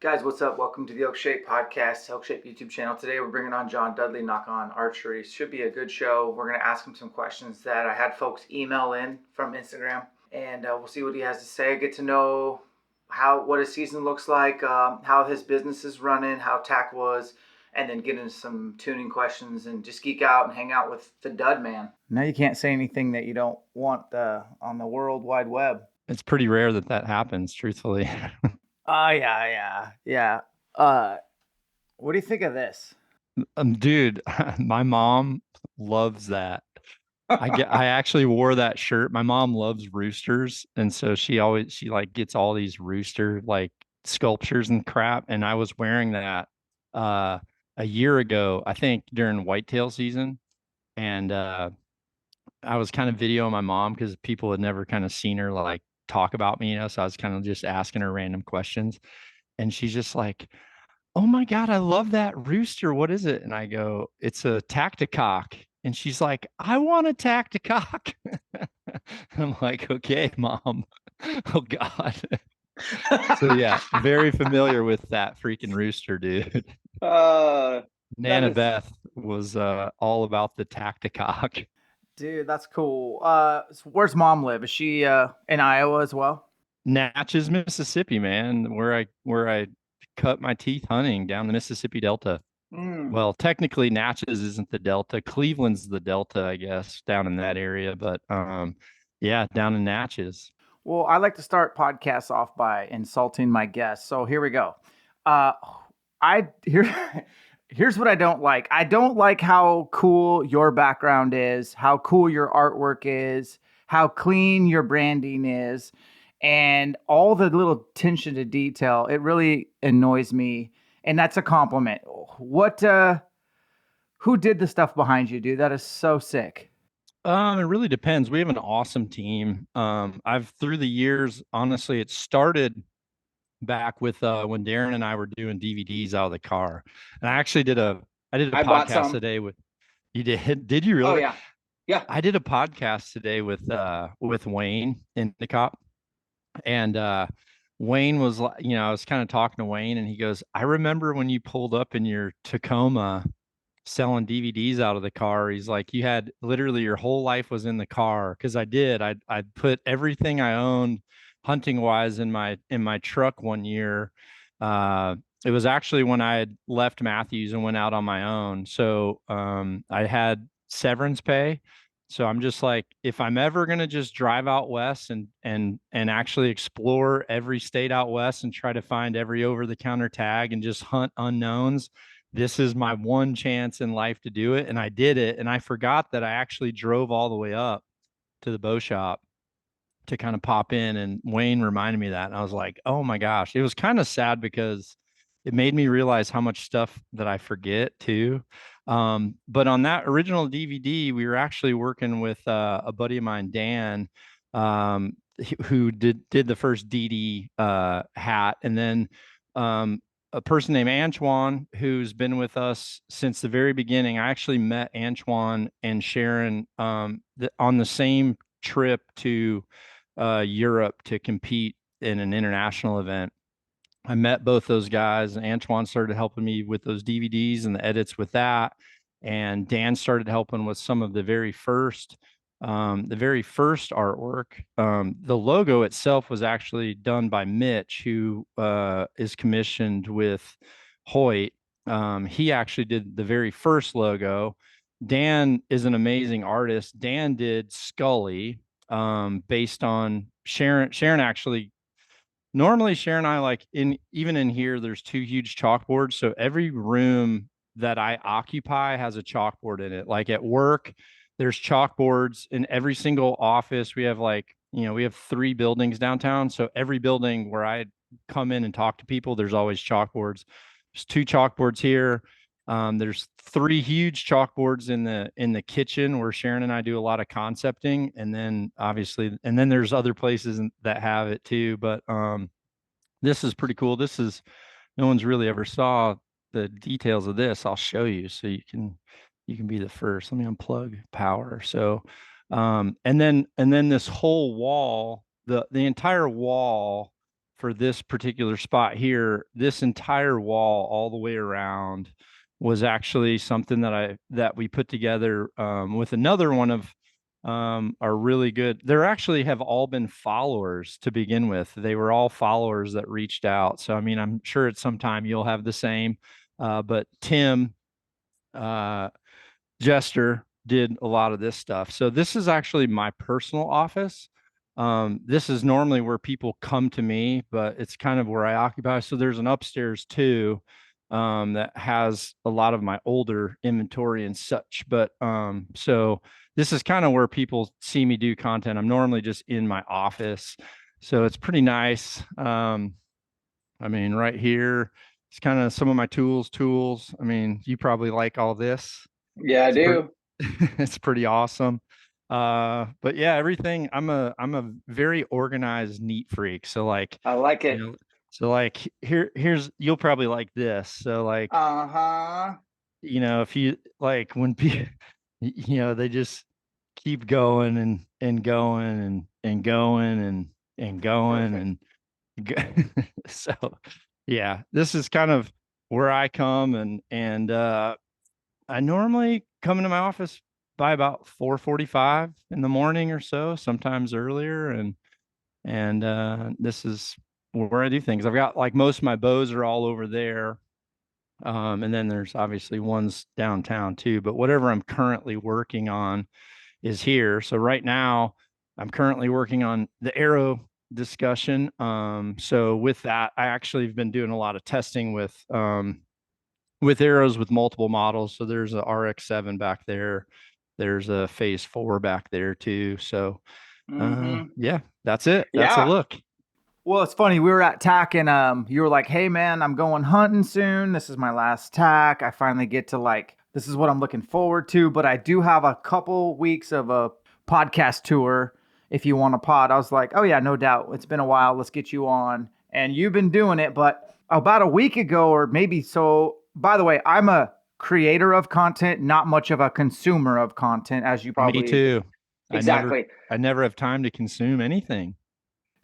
Guys, what's up? Welcome to the ElkShape podcast, ElkShape YouTube channel. Today we're bringing on John Dudley, Nockon Archery. Should be a good show. We're going to ask him some questions that I had folks email in from Instagram, and we'll see what he has to say. Get to know what his season looks like, how his business is running, how tack was, and then get into some tuning questions and just geek out and hang out with the Dud man. Now you can't say anything that you don't want on the World Wide Web. It's pretty rare that happens, truthfully. Oh yeah. What do you think of this? Dude, my mom loves that. I actually wore that shirt. My mom loves roosters, and so she like gets all these rooster like sculptures and crap. And I was wearing that uh a year ago, I think during whitetail season. And I was kind of videoing my mom because people had never kind of seen her like talk about me, so I was kind of just asking her random questions. And she's just like, "Oh my God, I love that rooster. What is it?" And I go, "It's a tacticock." And she's like, "I want a tacticock." I'm like, "Okay, mom." Oh God. So yeah, very familiar with that freaking rooster, dude. Uh, that Nana is, Beth was all about the tacticock. dude, that's cool. So where's mom live? Is she in Iowa as well? Natchez, Mississippi, man, where I cut my teeth hunting down the Mississippi Delta. Mm. Well, technically Natchez isn't the Delta. Cleveland's the Delta, I guess, down in that area. But yeah, down in Natchez. Well, I like to start podcasts off by insulting my guests. So here we go. Uh, I here. Here's what I don't like. I don't like how cool your background is, how cool your artwork is, how clean your branding is, and all the little attention to detail. It really annoys me, and that's a compliment. What? Who did the stuff behind you, dude? That is so sick. It really depends. We have an awesome team. I've through the years, honestly, it started back with when Darren and I were doing DVDs out of the car. And I did a I bought podcast some. today with you did. Did you Oh really? yeah, yeah. I did a podcast today with Wayne in the cop. And Wayne was like, I was kind of talking to Wayne and he goes, "I remember when you pulled up in your Tacoma selling DVDs out of the car." He's like, "You had literally your whole life was in the car." Cause I did. I put everything I owned hunting wise in my truck one year. It was actually when I had left Matthews and went out on my own. So I had severance pay. So I'm just like, if I'm ever gonna just drive out west and actually explore every state out west and try to find every over the counter tag and just hunt unknowns, this is my one chance in life to do it. And I did it. And I forgot that I actually drove all the way up to the bow shop to kind of pop in. And Wayne reminded me of that. And I was like, oh my gosh. It was kind of sad because it made me realize how much stuff that I forget too. But on that original DVD, we were actually working with a buddy of mine, Dan, who did the first DD hat, and then a person named Antoine, who's been with us since the very beginning. I actually met Antoine and Sharon on the same trip to Europe to compete in an international event. I met both those guys, and Antoine started helping me with those DVDs and the edits with that. And Dan started helping with some of the very first artwork. The logo itself was actually done by Mitch, who is commissioned with Hoyt. He actually did the very first logo. Dan is an amazing artist. Dan did Scully, based on Sharon. Sharon actually normally Sharon and I like in even in here, there's two huge chalkboards. So every room that I occupy has a chalkboard in it. Like at work, there's chalkboards in every single office. We have we have three buildings downtown. So every building where I come in and talk to people, there's always chalkboards. There's two chalkboards here. There's three huge chalkboards in the kitchen where Sharon and I do a lot of concepting, and then obviously, and then there's other places that have it too. But this is pretty cool. This is no one's really ever saw the details of this. I'll show you so you can be the first. Let me unplug power. So, and then this whole wall, the entire wall for this particular spot here, this entire wall all the way around was actually something that we put together with another one of are really good. They're actually have all been followers to begin with. They were all followers that reached out. So I mean, I'm sure at some time you'll have the same. But Tim Jester did a lot of this stuff. So this is actually my personal office. This is normally where people come to me, but it's kind of where I occupy. So there's an upstairs too, that has a lot of my older inventory and such. But so this is kind of where people see me do content. I'm normally just in my office, so it's pretty nice. I mean, right here, it's kind of some of my tools. I mean, you probably like all this. Yeah, I do. It's pretty awesome. But yeah, everything, I'm a very organized, neat freak. So like, I like it. So like here's you'll probably like this. So like, if you like when people, they just keep going and going and going and going and so yeah, this is kind of where I come and I normally come into my office by about 4:45 in the morning or so, sometimes earlier, and this is where I do things. I've got like most of my bows are all over there. And then there's obviously ones downtown too, but whatever I'm currently working on is here. So right now I'm currently working on the arrow discussion. So with that, I actually have been doing a lot of testing with arrows with multiple models. So there's a RX7 back there. There's a Phase 4 back there too. So yeah, that's it. That's a look. Well, it's funny. We were at TAC and you were like, hey man, I'm going hunting soon. This is my last TAC. I finally get to this is what I'm looking forward to. But I do have a couple weeks of a podcast tour. If you want a pod, I was like, oh yeah, no doubt. It's been a while. Let's get you on. And you've been doing it. But about a week ago or maybe so, by the way, I'm a creator of content, not much of a consumer of content, as you probably. Me too. Exactly. I never have time to consume anything.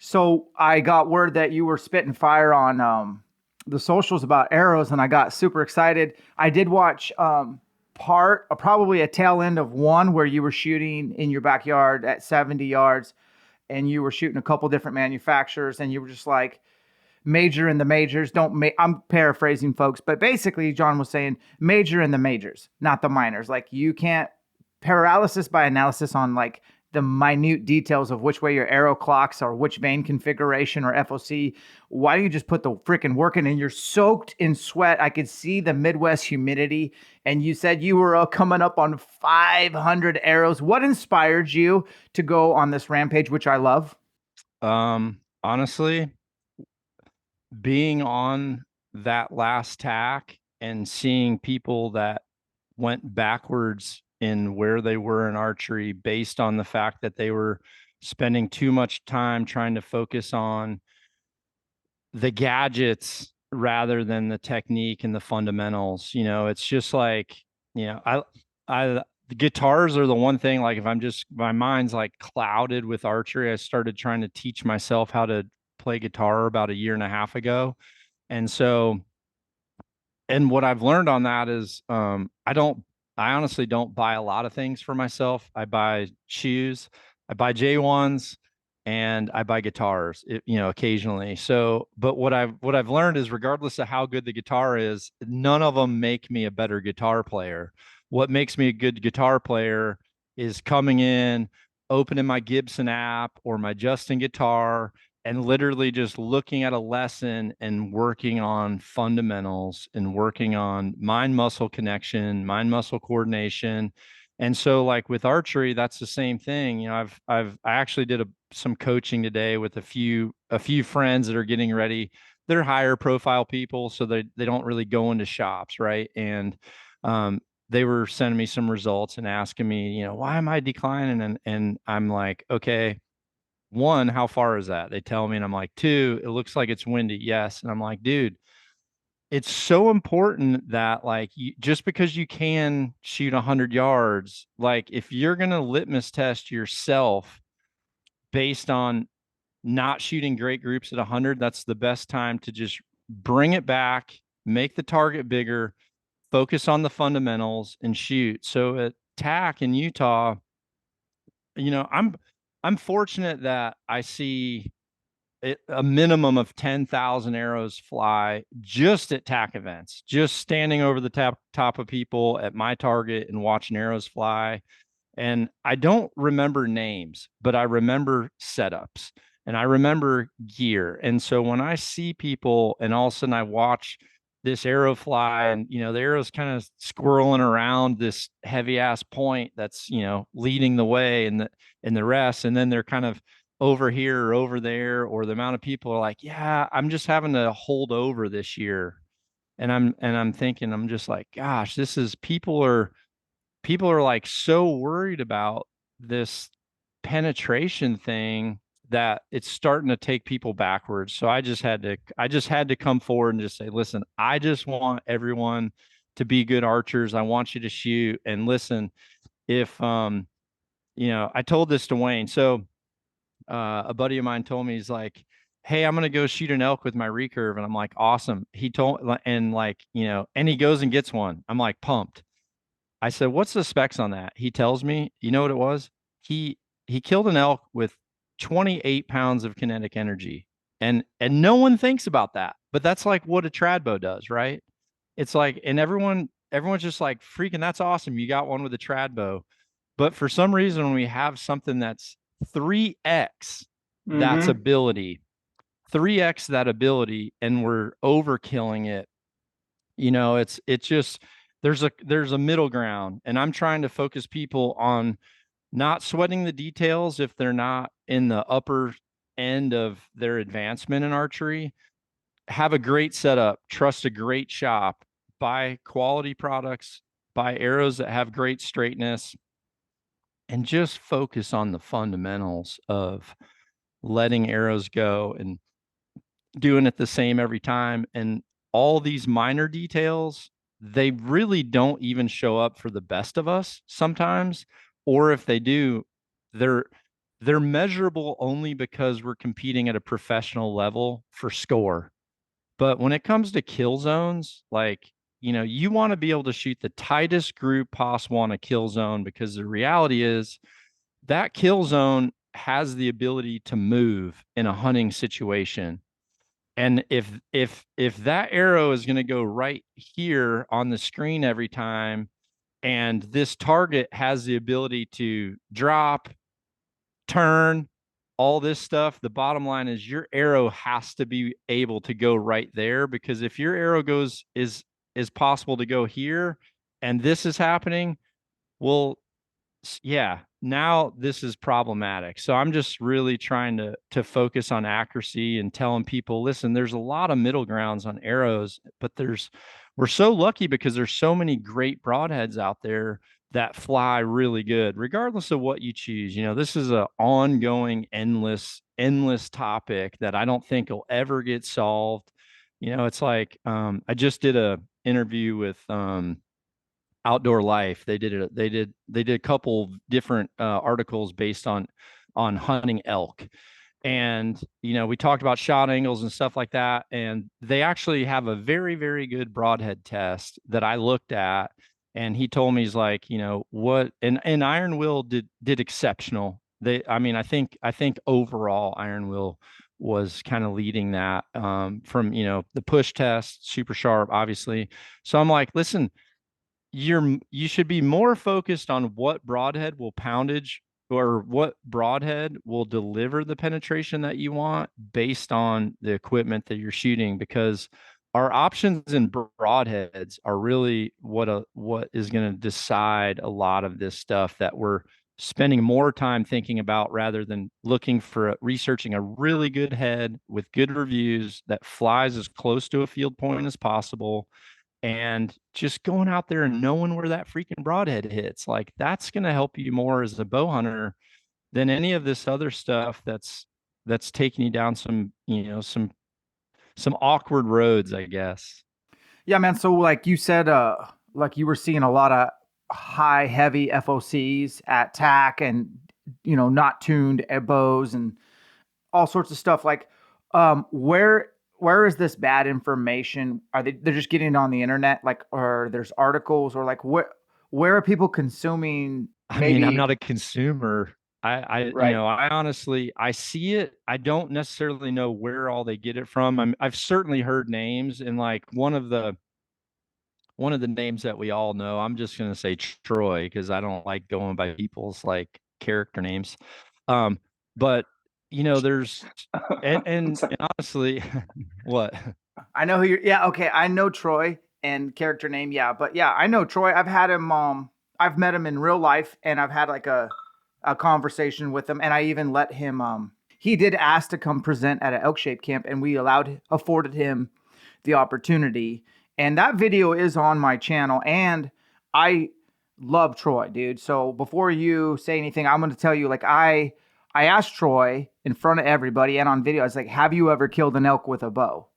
So I got word that you were spitting fire on the socials about arrows, and I got super excited. I did watch probably a tail end of one where you were shooting in your backyard at 70 yards, and you were shooting a couple different manufacturers, and you were just like, major in the majors. I'm paraphrasing, folks, but basically John was saying major in the majors, not the minors. Like you can't paralysis by analysis on like the minute details of which way your arrow clocks or which vein configuration or FOC. Why don't you just put the freaking work in? And you're soaked in sweat. I could see the Midwest humidity. And you said you were coming up on 500 arrows. What inspired you to go on this rampage, which I love? Honestly, being on that last tack and seeing people that went backwards in where they were in archery based on the fact that they were spending too much time trying to focus on the gadgets rather than the technique and the fundamentals. It's just like, the guitars are the one thing, like if my mind's like clouded with archery, I started trying to teach myself how to play guitar about a year and a half ago. And so, and what I've learned on that is, I honestly don't buy a lot of things for myself. I buy shoes, I buy J1s, and I buy guitars, occasionally. So, but what I've learned is regardless of how good the guitar is, none of them make me a better guitar player. What makes me a good guitar player is coming in, opening my Gibson app or my Justin guitar and literally just looking at a lesson and working on fundamentals and working on mind muscle connection, mind muscle coordination. And so like with archery, that's the same thing. I actually did some coaching today with a few friends that are getting ready. They're higher profile people, so they don't really go into shops, right? And they were sending me some results and asking me, why am I declining? And I'm like, okay, one, how far is that? They tell me, and I'm like, two, it looks like it's windy. Yes. And I'm like, dude, it's so important that like just because you can shoot 100 yards, like if you're going to litmus test yourself based on not shooting great groups at 100, that's the best time to just bring it back, make the target bigger, focus on the fundamentals, and shoot. So at TAC in Utah, I'm fortunate that I see a minimum of 10,000 arrows fly just at TAC events, just standing over the top of people at my target and watching arrows fly. And I don't remember names, but I remember setups and I remember gear. And so when I see people and all of a sudden I watch this arrow fly and, the arrow's kind of squirreling around this heavy ass point that's, leading the way and the rest. And then they're kind of over here or over there, or the amount of people are like, yeah, I'm just having to hold over this year. And I'm thinking, I'm just like, gosh, people are like so worried about this penetration thing that it's starting to take people backwards. So I just had to come forward and just say, listen, I just want everyone to be good archers. I want you to shoot. And listen, if I told this to Wayne. So a buddy of mine told me, he's like, hey, I'm gonna go shoot an elk with my recurve. And I'm like, awesome. He told, and and he goes and gets one. I'm like pumped. I said, what's the specs on that? He tells me, you know what it was? He killed an elk with 28 pounds of kinetic energy. And no one thinks about that. But that's like what a trad bow does, right? It's like, and everyone's just like freaking, that's awesome. You got one with a trad bow. But for some reason, when we have something that's 3x that's ability, 3x that ability, and we're overkilling it, it's just there's a middle ground, and I'm trying to focus people on not sweating the details if they're not in the upper end of their advancement in archery. Have a great setup, trust a great shop, buy quality products, buy arrows that have great straightness, and just focus on the fundamentals of letting arrows go and doing it the same every time. And all these minor details, they really don't even show up for the best of us sometimes. Or if they do, they're measurable only because we're competing at a professional level for score. But when it comes to kill zones, like, you want to be able to shoot the tightest group possible on a kill zone, because the reality is that kill zone has the ability to move in a hunting situation. And if that arrow is going to go right here on the screen every time, and this target has the ability to drop, turn, all this stuff, the bottom line is your arrow has to be able to go right there, because if your arrow is possible to go here and this is happening, well, yeah, now this is problematic. So I'm just really trying to focus on accuracy and telling people, listen, there's a lot of middle grounds on arrows, but we're so lucky because there's so many great broadheads out there that fly really good, regardless of what you choose. This is an ongoing, endless topic that I don't think will ever get solved. It's like I just did a interview with Outdoor Life. They did a couple different articles based on hunting elk. And we talked about shot angles and stuff like that, and they actually have a very, very good broadhead test that I looked at. And he told me, he's like, what, and Iron Will did exceptional. I think overall Iron Will was kind of leading that from the push test, super sharp, obviously. So I'm like, listen, you should be more focused on what broadhead will poundage, or what broadhead will deliver the penetration that you want based on the equipment that you're shooting, because our options in broadheads are really what is going to decide a lot of this stuff that we're spending more time thinking about, rather than researching a really good head with good reviews that flies as close to a field point as possible, and just going out there and knowing where that freaking broadhead hits. Like, that's going to help you more as a bow hunter than any of this other stuff that's taking you down some awkward roads, I guess. Yeah, man. So like you said, like you were seeing a lot of high, heavy FOCs at TAC and, not tuned bows and all sorts of stuff. Like, where is this bad information? They're just getting it on the internet, like, or there's articles, or like where are people consuming? I mean, I'm not a consumer. I Right. I honestly, I see it. I don't necessarily know where all they get it from. I've certainly heard names, and like one of the names that we all know, I'm just going to say Troy because I don't like going by people's like character names. But there's and honestly, what? I know who you're. Yeah, okay. I know Troy and character name. Yeah, but yeah, I know Troy. I've had him. I've met him in real life, and I've had like a conversation with him, and I even let him. He did ask to come present at an ElkShape camp, and we afforded him the opportunity. And that video is on my channel, and I love Troy, dude. So before you say anything, I'm going to tell you, like, I asked Troy in front of everybody and on video, I was like, have you ever killed an elk with a bow?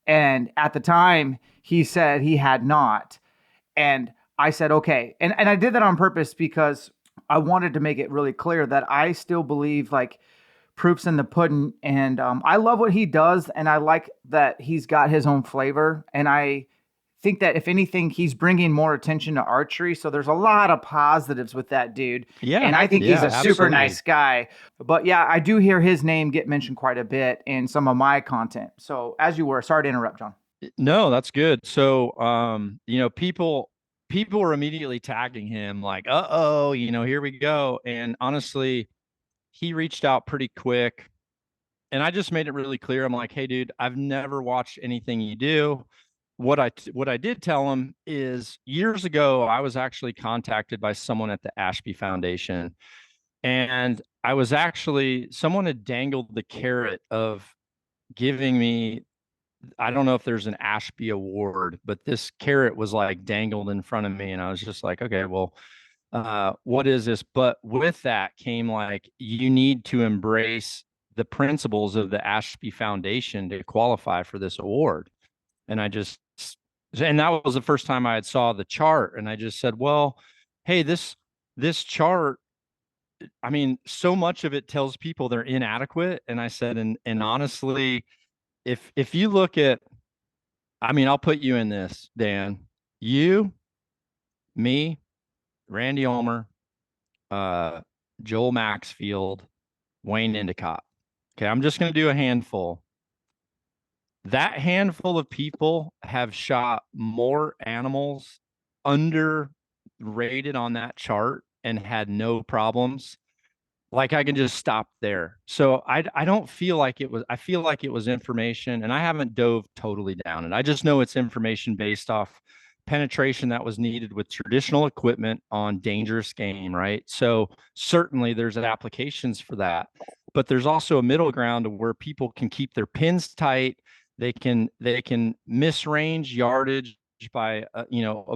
And at the time, he said he had not. And I said, okay. And I did that on purpose because I wanted to make it really clear that I still believe, like, proof's in the pudding. And I love what he does. And I like that he's got his own flavor. And I think that if anything, he's bringing more attention to archery. So there's a lot of positives with that dude. Yeah. And I think he's a absolutely. super nice guy. But yeah, I do hear his name get mentioned quite a bit in some of my content. So as you were, sorry to interrupt, John. No, that's good. So, people were immediately tagging him like, uh-oh, here we go. And honestly, he reached out pretty quick. And I just made it really clear. I'm like, hey, dude, I've never watched anything you do. What I did tell him is years ago, I was actually contacted by someone at the Ashby Foundation. And someone had dangled the carrot of giving me, I don't know if there's an Ashby award, but this carrot was like dangled in front of me. And I was just like, okay, well, what is this? But with that came like, you need to embrace the principles of the Ashby Foundation to qualify for this award. And and that was the first time I had saw the chart. And I just said, well, hey, this chart, I mean, so much of it tells people they're inadequate. And I said, and honestly, if you look at, I mean, I'll put you in this, Dan, you, me, Randy Ulmer, Joel Maxfield, Wayne Endicott. Okay, I'm just going to do a handful. That handful of people have shot more animals underrated on that chart and had no problems. Like, I can just stop there. So I don't feel like it was, I feel like it was information, and I haven't dove totally down it. I just know it's information based off penetration that was needed with traditional equipment on dangerous game, right? So certainly there's applications for that, but there's also a middle ground where people can keep their pins tight. They can miss range yardage by a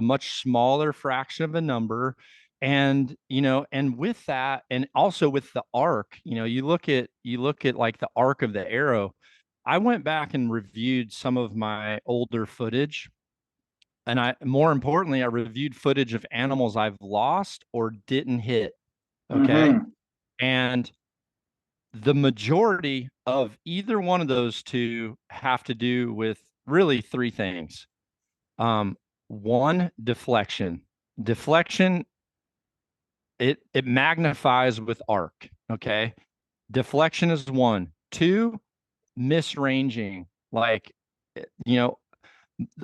much smaller fraction of a number. And and with that, and also with the arc, you look at like the arc of the arrow. I went back and reviewed some of my older footage, and more importantly, I reviewed footage of animals I've lost or didn't hit. Okay. And the majority of either one of those two have to do with really three things. One, deflection. Deflection, it magnifies with arc. Okay. Deflection is one. Two, misranging. Like,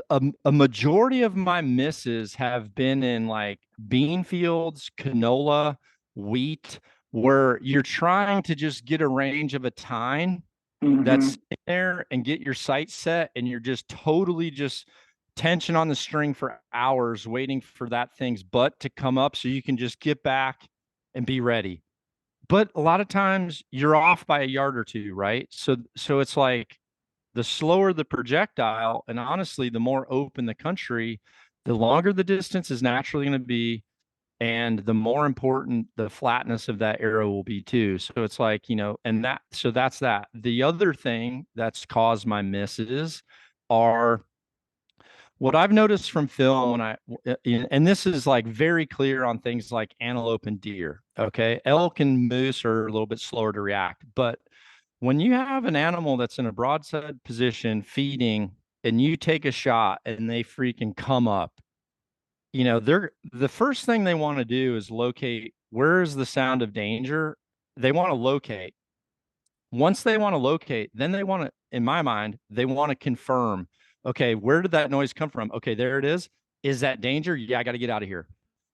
a majority of my misses have been in like bean fields, canola, wheat, where you're trying to just get a range of a tine that's in there and get your sight set, and you're just totally just tension on the string for hours waiting for that thing's butt to come up so you can just get back and be ready. But a lot of times you're off by a yard or two, right? So it's like, the slower the projectile, and honestly, the more open the country, the longer the distance is naturally going to be, and the more important the flatness of that arrow will be too. So it's like, that's that. The other thing that's caused my misses are what I've noticed from film and this is like very clear on things like antelope and deer. Okay. Elk and moose are a little bit slower to react, but when you have an animal that's in a broadside position feeding and you take a shot and they freaking come up, they're the first thing they want to do is locate where's the sound of danger. They want to locate. Once they want to locate, then they want to, in my mind, they want to confirm, okay, where did that noise come from? Okay, there it is. Is that danger? Yeah, I got to get out of here.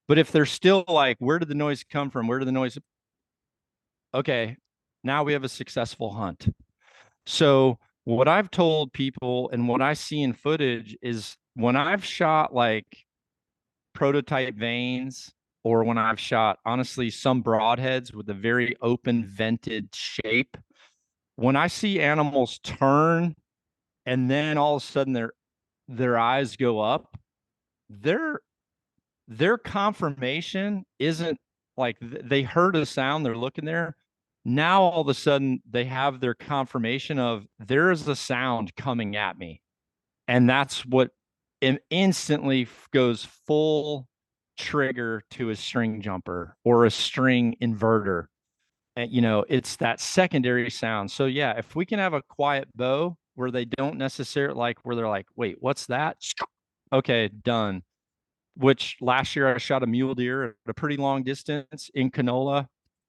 But if they're still like, where did the noise come from? Where did the noise? Okay, now we have a successful hunt. So what I've told people and what I see in footage is when I've shot like prototype veins, or when I've shot, honestly, some broadheads with a very open vented shape, when I see animals turn and then all of a sudden their eyes go up, their confirmation isn't like they heard a sound, they're looking there. Now all of a sudden they have their confirmation of there is a sound coming at me. And that's what instantly goes full trigger to a string jumper or a string inverter. And, it's that secondary sound. So yeah, if we can have a quiet bow where they don't necessarily where they're like, wait, what's that? Okay, done. Which last year I shot a mule deer at a pretty long distance in canola.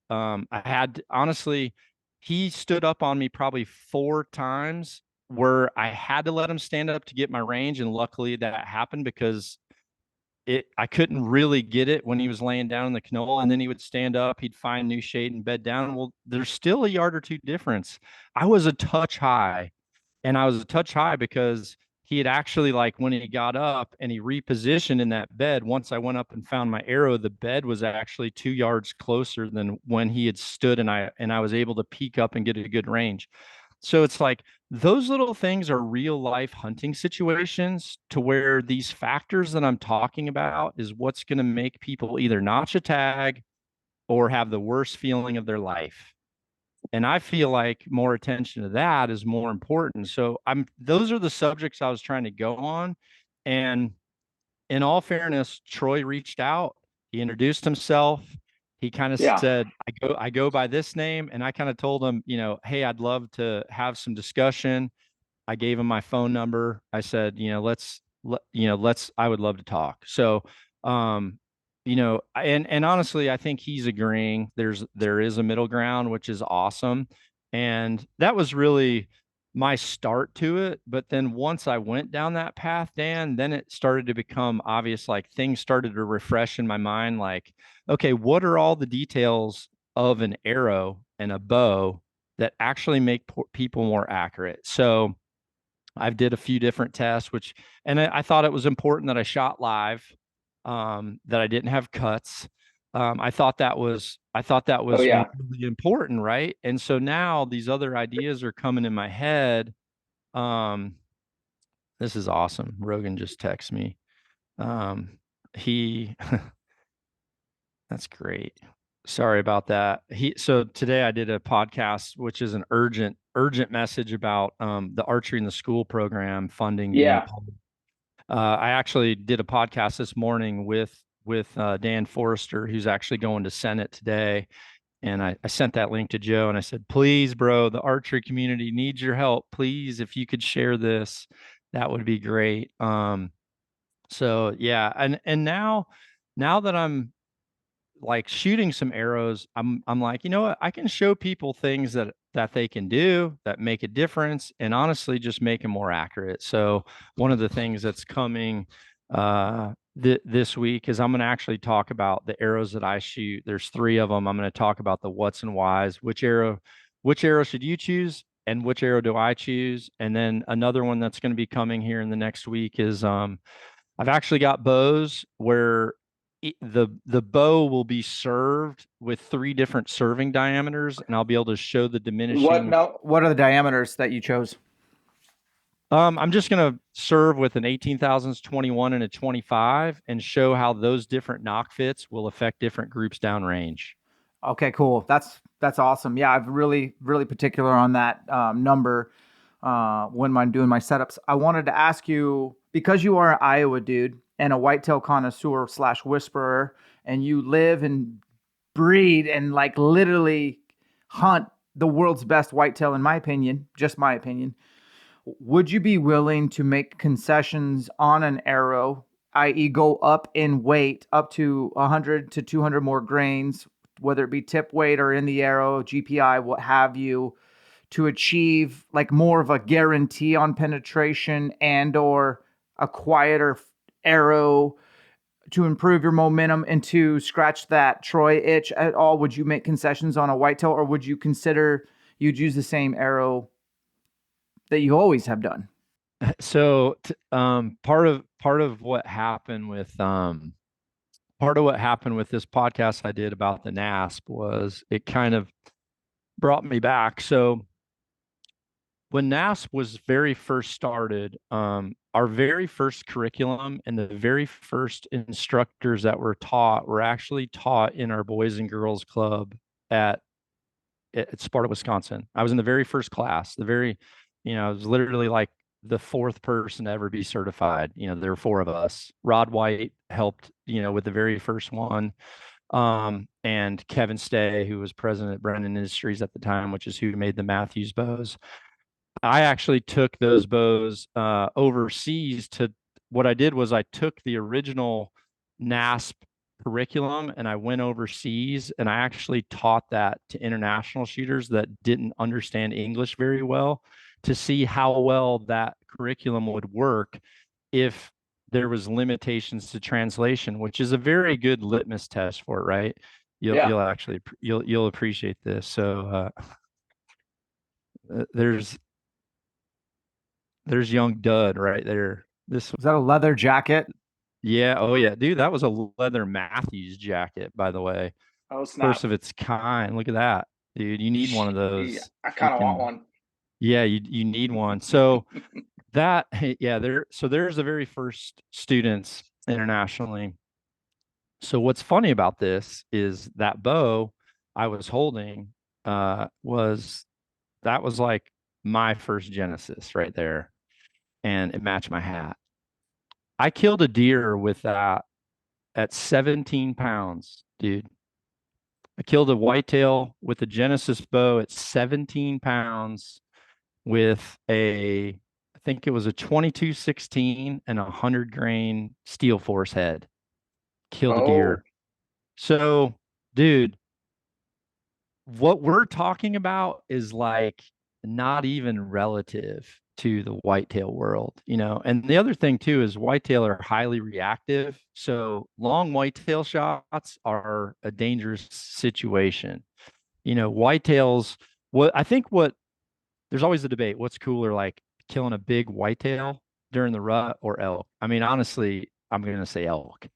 I had, honestly, he stood up on me probably 4 times where I had to let him stand up to get my range. And luckily that happened because I couldn't really get it when he was laying down in the canola, and then he would stand up, he'd find new shade and bed down. Well, there's still a yard or two difference. I was a touch high, and I was a touch high because he had actually, like, when he got up and he repositioned in that bed, once I went up and found my arrow, the bed was actually 2 yards closer than when he had stood, and I was able to peek up and get a good range. So it's like those little things are real life hunting situations to where these factors that I'm talking about is what's going to make people either notch a tag or have the worst feeling of their life. And I feel like more attention to that is more important. So those are the subjects I was trying to go on. And in all fairness, Troy reached out. He introduced himself. He kind of said, I go by this name. And I kind of told him, hey, I'd love to have some discussion. I gave him my phone number. I said, I would love to talk. So, and honestly, I think he's agreeing there is a middle ground, which is awesome. And that was really my start to it. But then once I went down that path, Dan, then it started to become obvious, like things started to refresh in my mind. Like, okay, what are all the details of an arrow and a bow that actually make people more accurate? So I've did a few different tests, and I thought it was important that I shot live, that I didn't have cuts. I thought that was really important, right? And so now these other ideas are coming in my head. This is awesome. Rogan just texted me. He That's great. Sorry about that. So today I did a podcast, which is an urgent message about the archery in the school program funding. Yeah. I actually did a podcast this morning with Dan Forrester, who's actually going to Senate today. And I sent that link to Joe and I said, please, bro, the archery community needs your help. Please, if you could share this, that would be great. So yeah. And now that I'm like shooting some arrows, I'm like, you know what? I can show people things that they can do that make a difference, and honestly just make them more accurate. So one of the things that's coming this week is I'm going to actually talk about the arrows that I shoot. There's 3 of them. I'm going to talk about the what's and whys, which arrow should you choose and which arrow do I choose? And then another one that's going to be coming here in the next week is I've actually got bows where the bow will be served with 3 different serving diameters, and I'll be able to show the diminishing. What are the diameters that you chose? I'm just going to serve with an 18 thousandths, 21, and a 25, and show how those different nock fits will affect different groups downrange. Okay, cool. That's awesome. Yeah, I've really particular on that number when I'm doing my setups. I wanted to ask you, because you are an Iowa dude and a whitetail connoisseur / whisperer, and you live and breed and like literally hunt the world's best whitetail, in my opinion, just my opinion, would you be willing to make concessions on an arrow, i.e., go up in weight up to 100 to 200 more grains, whether it be tip weight or in the arrow, GPI, what have you, to achieve like more of a guarantee on penetration and or a quieter arrow to improve your momentum and to scratch that Troy itch at all? Would you make concessions on a whitetail, or would you consider you'd use the same arrow that you always have done? So part of what happened with this podcast I did about the NASP was it kind of brought me back. So when NASP was very first started, our very first curriculum and the very first instructors that were taught were actually taught in our Boys and Girls Club at Sparta, Wisconsin. I was in the very first class. I was literally like the fourth person to ever be certified. There were four of us. Rod White helped, with the very first one. And Kevin Stay, who was president at Brennan Industries at the time, which is who made the Matthews bows. I actually took those bows overseas. What I did was I took the original NASP curriculum and I went overseas and I actually taught that to international shooters that didn't understand English very well, to see how well that curriculum would work if there was limitations to translation, which is a very good litmus test for it, right? You'll appreciate this. So there's young Dud right there. Was that a leather jacket? Yeah. Oh yeah, dude, that was a leather Matthews jacket, by the way. Oh, snap. First of its kind. Look at that, dude. You need one of those. I kind of want one. Yeah, you need one. So there's the very first students internationally. So what's funny about this is that bow I was holding was like my first Genesis right there, and it matched my hat. I killed a deer with that at 17 pounds, dude. I killed a whitetail with a Genesis bow at 17 pounds with I think it was a 22-16 and a 100 grain steel force head. Killed a deer. So, dude, what we're talking about is like not even relative to the whitetail world, and the other thing too is whitetail are highly reactive. So long whitetail shots are a dangerous situation. Whitetails, there's always a debate. What's cooler, like killing a big whitetail during the rut or elk? I mean, honestly, I'm going to say elk.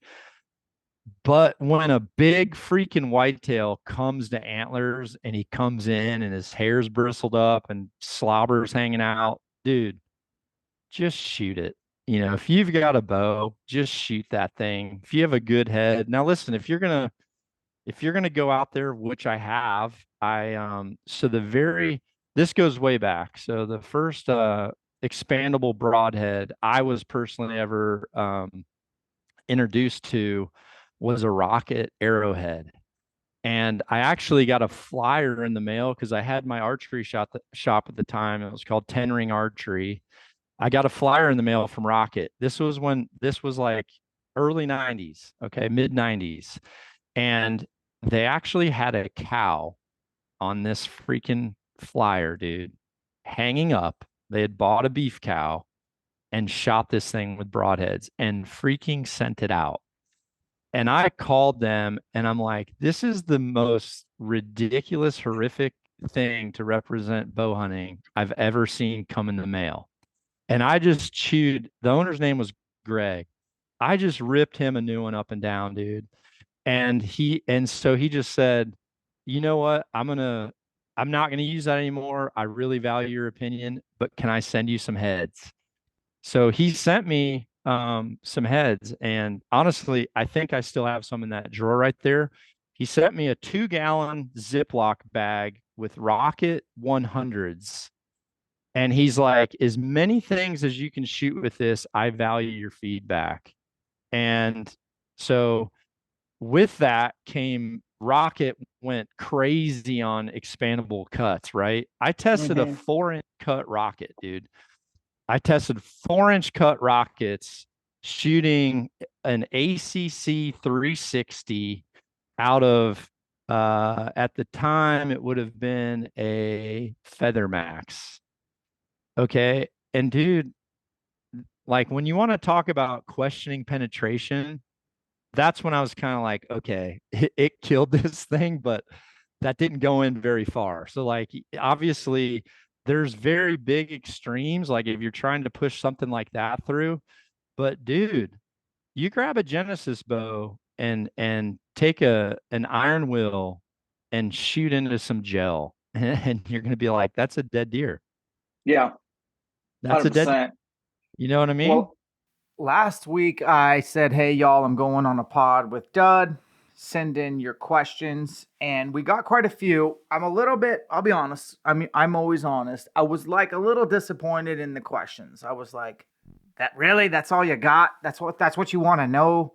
But when a big freaking whitetail comes to antlers and he comes in and his hair's bristled up and slobber's hanging out, dude, just shoot it. If you've got a bow, just shoot that thing. If you have a good head. Now listen, if you're gonna go out there, which I have, this goes way back. So the first expandable broadhead I was personally ever introduced to was a Rocket Arrowhead. And I actually got a flyer in the mail because I had my archery shop at the time. It was called 10 Ring Archery. I got a flyer in the mail from Rocket. This was like early 90s, okay, mid 90s. And they actually had a cow on this freaking flyer, dude, hanging up. They had bought a beef cow and shot this thing with broadheads and freaking sent it out. And I called them and I'm like, this is the most ridiculous, horrific thing to represent bow hunting I've ever seen come in the mail. And I just chewed, the owner's name was Greg. I just ripped him a new one up and down, dude. And so he just said, you know what? I'm not gonna use that anymore. I really value your opinion, but can I send you some heads? So he sent me some heads, and honestly, I think I still have some in that drawer right there. He sent me a 2-gallon Ziploc bag with Rocket 100s. And he's like, as many things as you can shoot with this, I value your feedback. And so with that came Rocket went crazy on expandable cuts, right? I tested a 4-inch cut rocket, dude. I tested 4-inch cut rockets shooting an ACC 360 out of at the time it would have been a Feather Max. Okay. And dude, like when you want to talk about questioning penetration, that's when I was kind of like, okay, it killed this thing, but that didn't go in very far. So like obviously there's very big extremes, like if you're trying to push something like that through. But dude, you grab a Genesis bow and take an iron wheel and shoot into some gel, and you're gonna be like, that's a dead deer. Yeah, That's a dead, 100%. you know what I mean? Well, Last week I said, "Hey y'all, I'm going on a pod with Dud. Send in your questions." And we got quite a few. I'm a little bit, I'll be honest. I mean, I'm always honest. I was like a little disappointed in the questions. I was like, "That really? That's all you got? That's what you want to know?"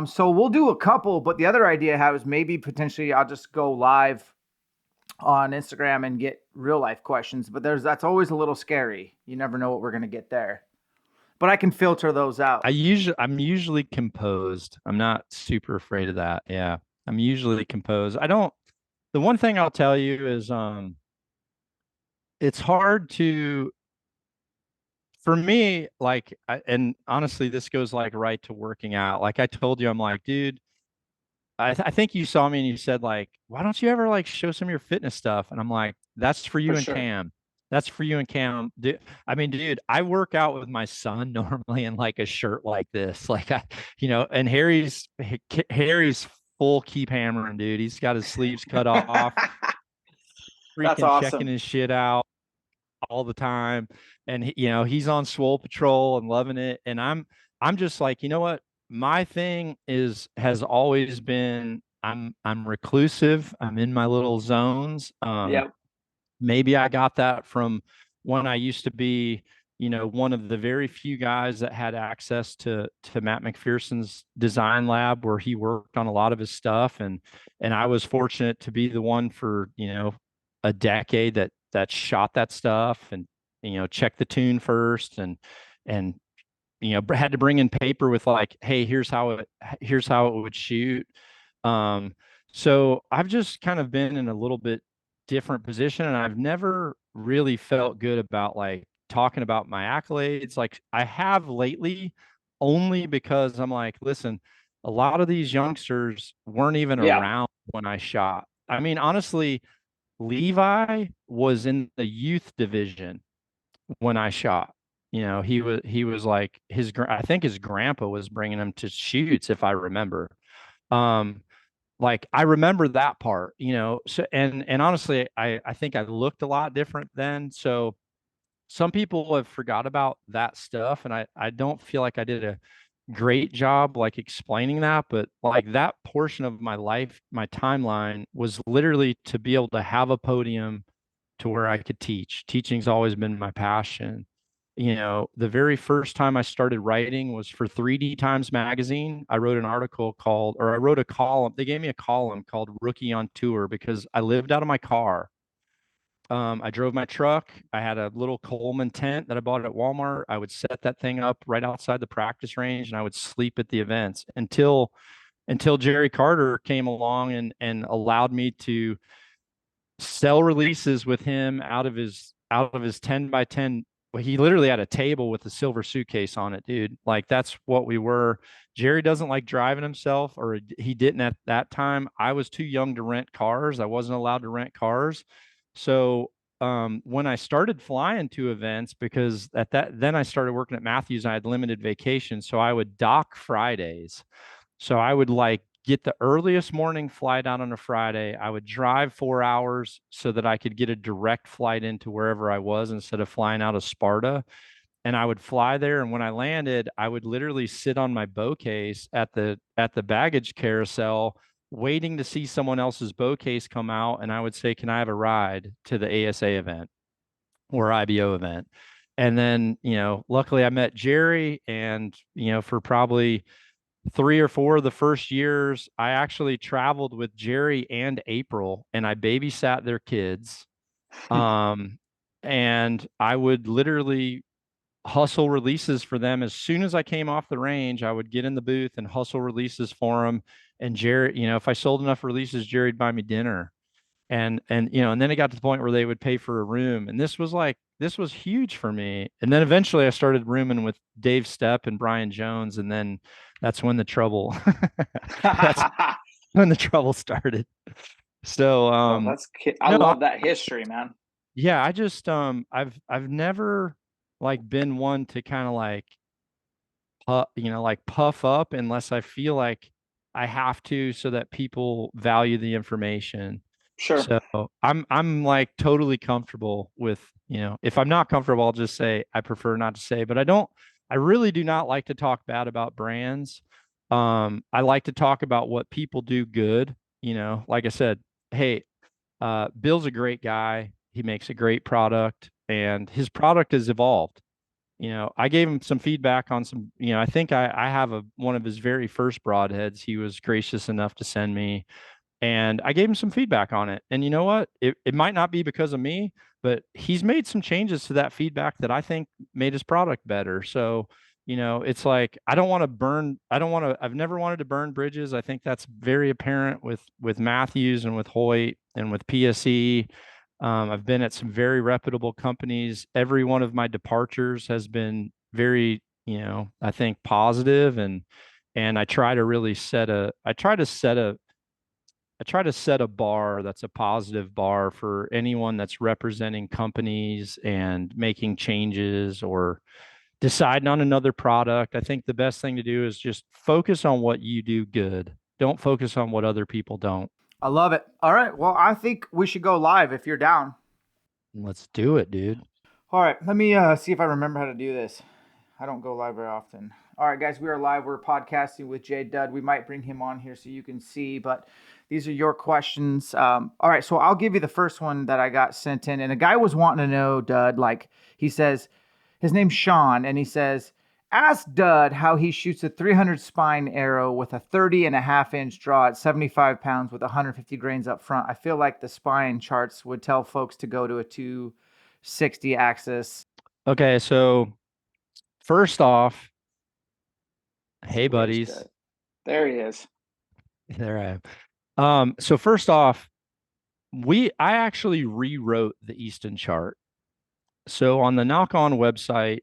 So we'll do a couple, but the other idea I had was maybe potentially I'll just go live on Instagram and get real life questions, but that's always a little scary. You never know what we're going to get there. But I can filter those out. I'm usually composed. I'm not super afraid of that. Yeah. I'm usually composed. The one thing I'll tell you is it's hard to for me, like and honestly, this goes like right to working out. Like I told you, I'm like, dude, I think you saw me and you said like, why don't you ever like show some of your fitness stuff? And I'm like, that's for you for and sure. Cam. That's for you and Cam. I mean, dude, I work out with my son normally in like a shirt like this. Like and Harry's full keep hammering, dude. He's got his sleeves cut off, That's freaking checking awesome. his shit out all the time. And he's on Swole Patrol and loving it. And I'm just like, you know what? My thing has always been I'm reclusive. I'm in my little zones. Yep. Maybe I got that from when I used to be, one of the very few guys that had access to Matt McPherson's design lab where he worked on a lot of his stuff. And I was fortunate to be the one for, a decade that shot that stuff and, checked the tune first and, had to bring in paper with like, hey, here's how it would shoot. So I've just kind of been in a little bit different position, and I've never really felt good about like talking about my accolades. Like I have lately, only because I'm like, listen, a lot of these youngsters weren't even Yeah. around when I shot. I mean, honestly, Levi was in the youth division when I shot. He was like I think his grandpa was bringing him to shoots, if I remember. Like I remember that part, so and honestly, I think I looked a lot different then. So some people have forgot about that stuff, and I don't feel like I did a great job like explaining that, but like that portion of my life, my timeline was literally to be able to have a podium to where I could teach. Teaching's always been my passion. The very first time I started writing was for 3D Times magazine. I wrote an article or I wrote a column. They gave me a column called Rookie on Tour because I lived out of my car. I drove my truck. I had a little Coleman tent that I bought at Walmart. I would set that thing up right outside the practice range and I would sleep at the events until Jerry Carter came along and allowed me to sell releases with him out of his 10 by 10. Well, he literally had a table with a silver suitcase on it, dude. Like that's what we were. Jerry doesn't like driving himself, or he didn't at that time. I was too young to rent cars. I wasn't allowed to rent cars. So when I started flying to events, because then I started working at Matthews and I had limited vacation. So I would dock Fridays. So I would like get the earliest morning flight out on a Friday. I would drive 4 hours so that I could get a direct flight into wherever I was instead of flying out of Sparta. And I would fly there. And when I landed, I would literally sit on my bow case at the baggage carousel, waiting to see someone else's bow case come out. And I would say, can I have a ride to the ASA event or IBO event? And then, luckily I met Jerry, and, for probably 3 or 4 of the first years, I actually traveled with Jerry and April, and I babysat their kids. And I would literally hustle releases for them. As soon as I came off the range, I would get in the booth and hustle releases for them. And Jerry, if I sold enough releases, Jerry'd buy me dinner. And then it got to the point where they would pay for a room. And this was huge for me. And then eventually I started rooming with Dave Stepp and Brian Jones. And then that's when the trouble, that's when the trouble started. So, I love that history, man. Yeah, I just I've never been one to kind of puff up unless I feel like I have to, so that people value the information. Sure. So I'm like totally comfortable with, if I'm not comfortable, I'll just say I prefer not to say, but I really do not like to talk bad about brands. I like to talk about what people do good, like I said, hey, Bill's a great guy. He makes a great product, and his product has evolved. I gave him some feedback on some, I think I have one of his very first broadheads he was gracious enough to send me, and I gave him some feedback on it. And you know what? It might not be because of me, but he's made some changes to that feedback that I think made his product better. So, it's like I've never wanted to burn bridges. I think that's very apparent with Matthews and with Hoyt and with PSE. I've been at some very reputable companies. Every one of my departures has been very, I think positive, and I try to set a bar that's a positive bar for anyone that's representing companies and making changes or deciding on another product. I think the best thing to do is just focus on what you do good. Don't focus on what other people don't. I love it. All right. Well, I think we should go live if you're down. Let's do it, dude. All right. Let me see if I remember how to do this. I don't go live very often. All right, guys, we are live. We're podcasting with Jay Dud. We might bring him on here so you can see, but these are your questions. All right, so I'll give you the first one that I got sent in. And a guy was wanting to know, Dud, he says, his name's Sean, and he says, ask Dud how he shoots a 300 spine arrow with a 30.5-inch draw at 75 pounds with 150 grains up front. I feel like the spine charts would tell folks to go to a 260 axis. Okay, so first off, hey buddies. There he is. There I am. So first off, I actually rewrote the Easton chart. So on the Nockon website,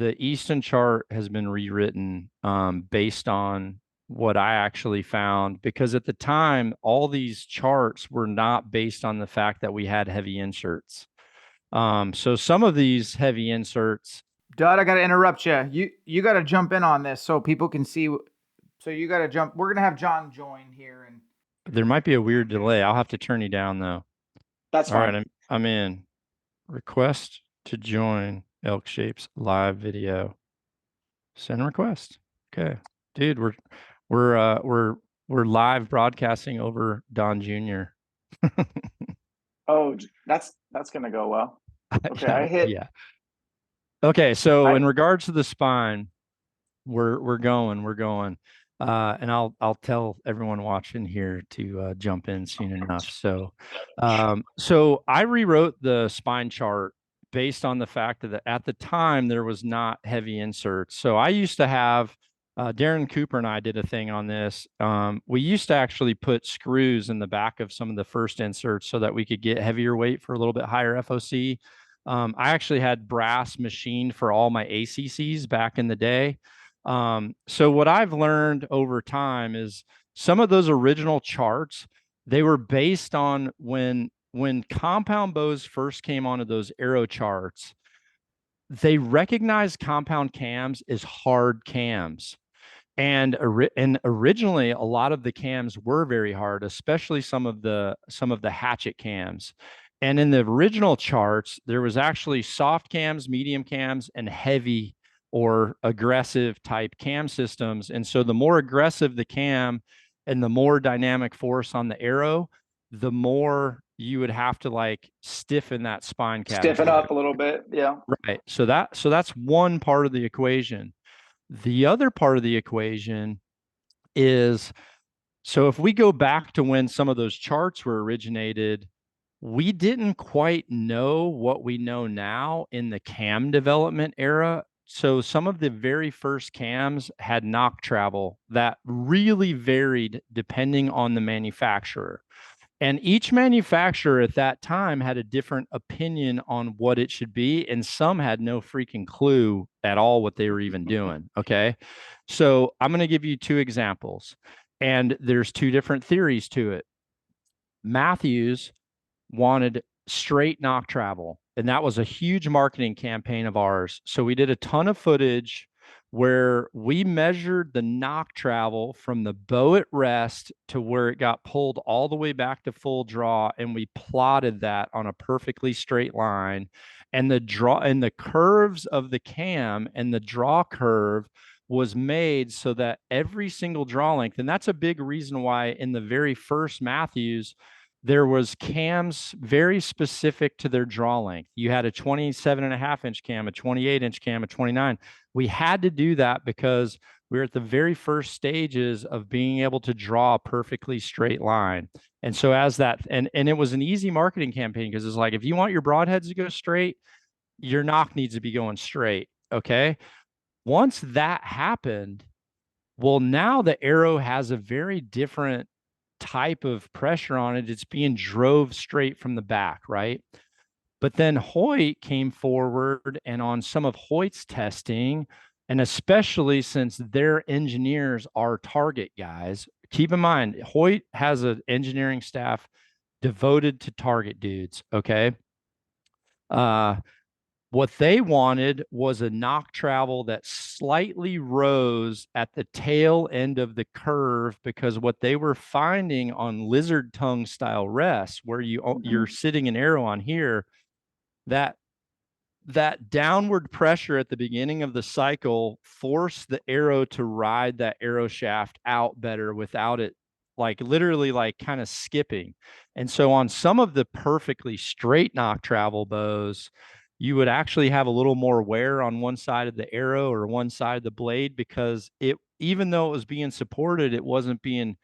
the Easton chart has been rewritten based on what I actually found, because at the time, all these charts were not based on the fact that we had heavy inserts. So some of these heavy inserts. Dud, I got to interrupt you. You got to jump in on this so people can see. So you got to jump. We're going to have John join here. And there might be a weird delay. I'll have to turn you down, though. That's fine. All right, I'm in. Request to join ElkShape's live video. Send request. Okay, dude, we're live broadcasting over Don Jr. Oh, that's gonna go well. Okay, yeah. Okay, so in regards to the spine, we're going. And I'll tell everyone watching here to jump in soon enough. So I rewrote the spine chart based on the fact that at the time there was not heavy inserts. So I used to have Darren Cooper and I did a thing on this. We used to actually put screws in the back of some of the first inserts so that we could get heavier weight for a little bit higher FOC. I actually had brass machined for all my ACCs back in the day. So what I've learned over time is some of those original charts, they were based on when compound bows first came onto those arrow charts, they recognized compound cams as hard cams. And originally, a lot of the cams were very hard, especially some of the hatchet cams. And in the original charts, there was actually soft cams, medium cams, and heavy or aggressive type cam systems. And so the more aggressive the cam and the more dynamic force on the arrow, the more you would have to stiffen that spine category. Stiffen up a little bit. Yeah. Right. So that's one part of the equation. The other part of the equation is, so if we go back to when some of those charts were originated, we didn't quite know what we know now in the cam development era. So some of the very first cams had nock travel that really varied depending on the manufacturer. And each manufacturer at that time had a different opinion on what it should be. And some had no freaking clue at all what they were even doing. Okay. So I'm going to give you two examples. And there's two different theories to it. Matthews wanted straight nock travel. And that was a huge marketing campaign of ours. So we did a ton of footage where we measured the nock travel from the bow at rest to where it got pulled all the way back to full draw. And we plotted that on a perfectly straight line. And the draw and the curves of the cam and the draw curve was made so that every single draw length, and that's a big reason why in the very first Matthews, there was cams very specific to their draw length. You had a 27.5-inch cam, a 28-inch cam, a 29. We had to do that because we were at the very first stages of being able to draw a perfectly straight line. And so as that, and it was an easy marketing campaign because it's like, if you want your broadheads to go straight, your nock needs to be going straight. Okay. Once that happened, well, now the arrow has a very different type of pressure on it. It's being drove straight from the back, right? But then Hoyt came forward, and on some of Hoyt's testing, and especially since their engineers are target guys, keep in mind, Hoyt has an engineering staff devoted to target dudes, okay? What they wanted was a nock travel that slightly rose at the tail end of the curve, because what they were finding on lizard tongue style rests, where you're sitting an arrow on here, that downward pressure at the beginning of the cycle forced the arrow to ride that arrow shaft out better without it like literally like kind of skipping. And so on some of the perfectly straight nock travel bows, you would actually have a little more wear on one side of the arrow or one side of the blade, because it, even though it was being supported, it wasn't being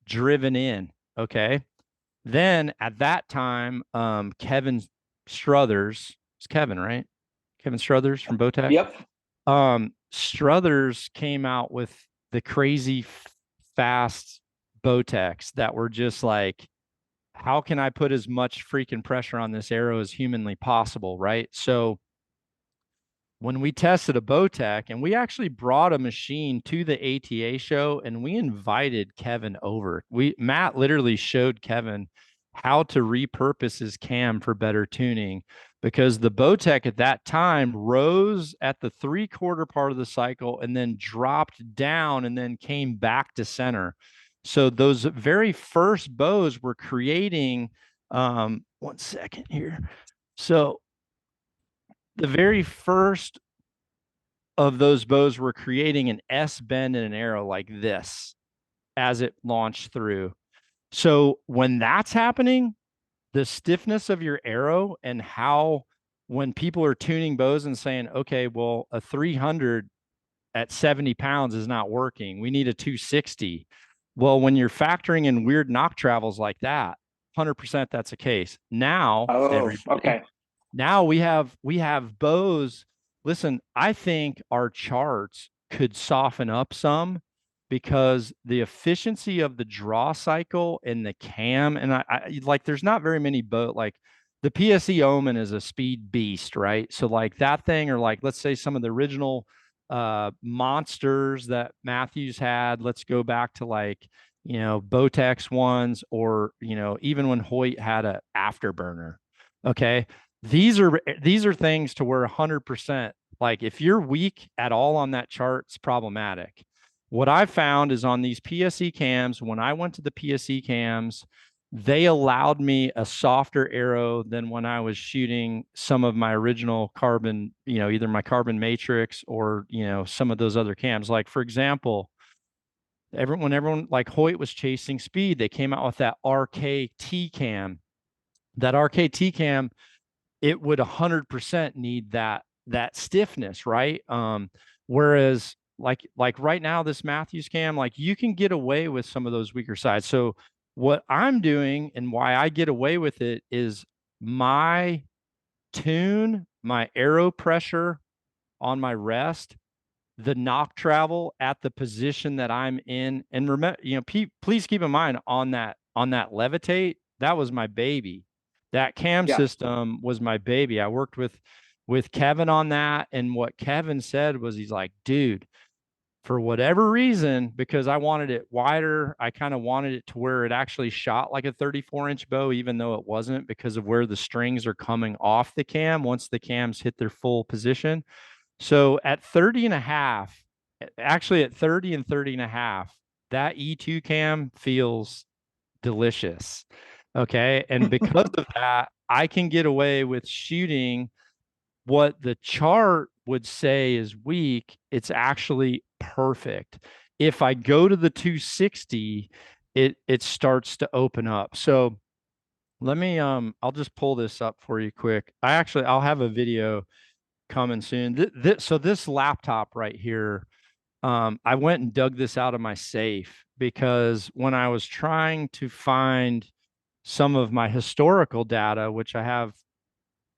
driven in. Okay. Then at that time, Kevin Struthers, it's Kevin, right? Kevin Struthers from Bowtech. Yep. Struthers came out with the crazy fast Bowtechs that were just like, how can I put as much freaking pressure on this arrow as humanly possible, right? So when we tested a Bowtech, and we actually brought a machine to the ATA show, and we invited Kevin over. Matt literally showed Kevin how to repurpose his cam for better tuning, because the Bowtech at that time rose at the 3/4 part of the cycle and then dropped down and then came back to center. So those very first bows were creating, 1 second here. So the very first of those bows were creating an S bend in an arrow like this as it launched through. So when that's happening, the stiffness of your arrow, and how, when people are tuning bows and saying, okay, well, a 300 at 70 pounds is not working, we need a 260. Well, when you're factoring in weird nock travels like that, 100% that's the case. Now, okay. Now we have bows. Listen, I think our charts could soften up some, because the efficiency of the draw cycle and the cam, and I like, there's not very many boat, like the PSE Omen is a speed beast, right? So like that thing, or like, let's say some of the original monsters that Matthews had, let's go back to like, Bowtech's ones, or, even when Hoyt had a afterburner. Okay. These are things to where 100%, like if you're weak at all on that chart, it's problematic. What I found is on these PSE cams, when I went to the PSE cams, they allowed me a softer arrow than when I was shooting some of my original carbon, either my carbon matrix or, some of those other cams. Like, for example, everyone like Hoyt was chasing speed, they came out with that RKT cam. That RKT cam, it would 100% need that stiffness, right? Whereas like right now, this Matthews cam, like you can get away with some of those weaker sides. So what I'm doing and why I get away with it is my tune, my arrow pressure on my rest, the nock travel at the position that I'm in. And remember, please keep in mind on that levitate, that was my baby. That cam system was my baby. I worked with Kevin on that. And what Kevin said was, he's like, dude, for whatever reason, because I wanted it wider, I kind of wanted it to where it actually shot like a 34-inch bow, even though it wasn't, because of where the strings are coming off the cam once the cams hit their full position. So at 30 and a half, actually at 30 and 30 and a half, that E2 cam feels delicious. Okay. And because of that, I can get away with shooting what the chart would say is weak. It's actually perfect. If I go to the 260, it starts to open up. So let me I'll just pull this up for you quick. I'll have a video coming soon. So this laptop right here, I went and dug this out of my safe because when I was trying to find some of my historical data, which I have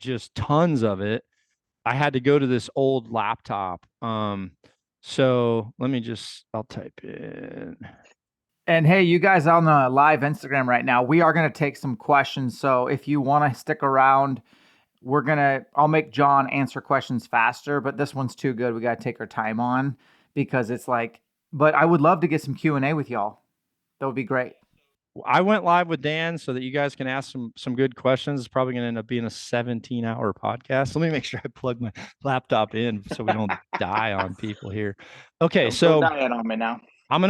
just tons of it, I had to go to this old laptop. So I'll type in. And hey, you guys on the live Instagram right now, we are going to take some questions. So if you want to stick around, I'll make John answer questions faster, but this one's too good. We got to take our time on because it's like, but I would love to get some Q&A with y'all. That would be great. I went live with Dan so that you guys can ask some good questions. It's probably going to end up being a 17-hour podcast. Let me make sure I plug my laptop in so we don't die on people here. Okay, so don't die on me now. I'm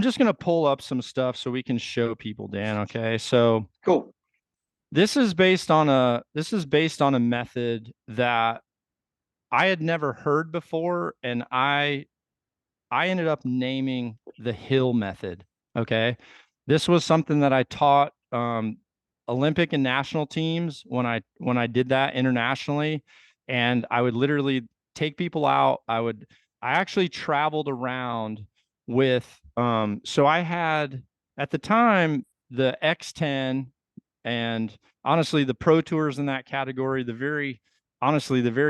just going to pull up some stuff so we can show people, Dan. Okay, so cool. This is based on a method that I had never heard before, and I ended up naming the hill method. Okay. This was something that I taught Olympic and national teams when I did that internationally. And I would literally take people out. I actually traveled around with so I had at the time the X10 and honestly the Pro Tours in that category, the very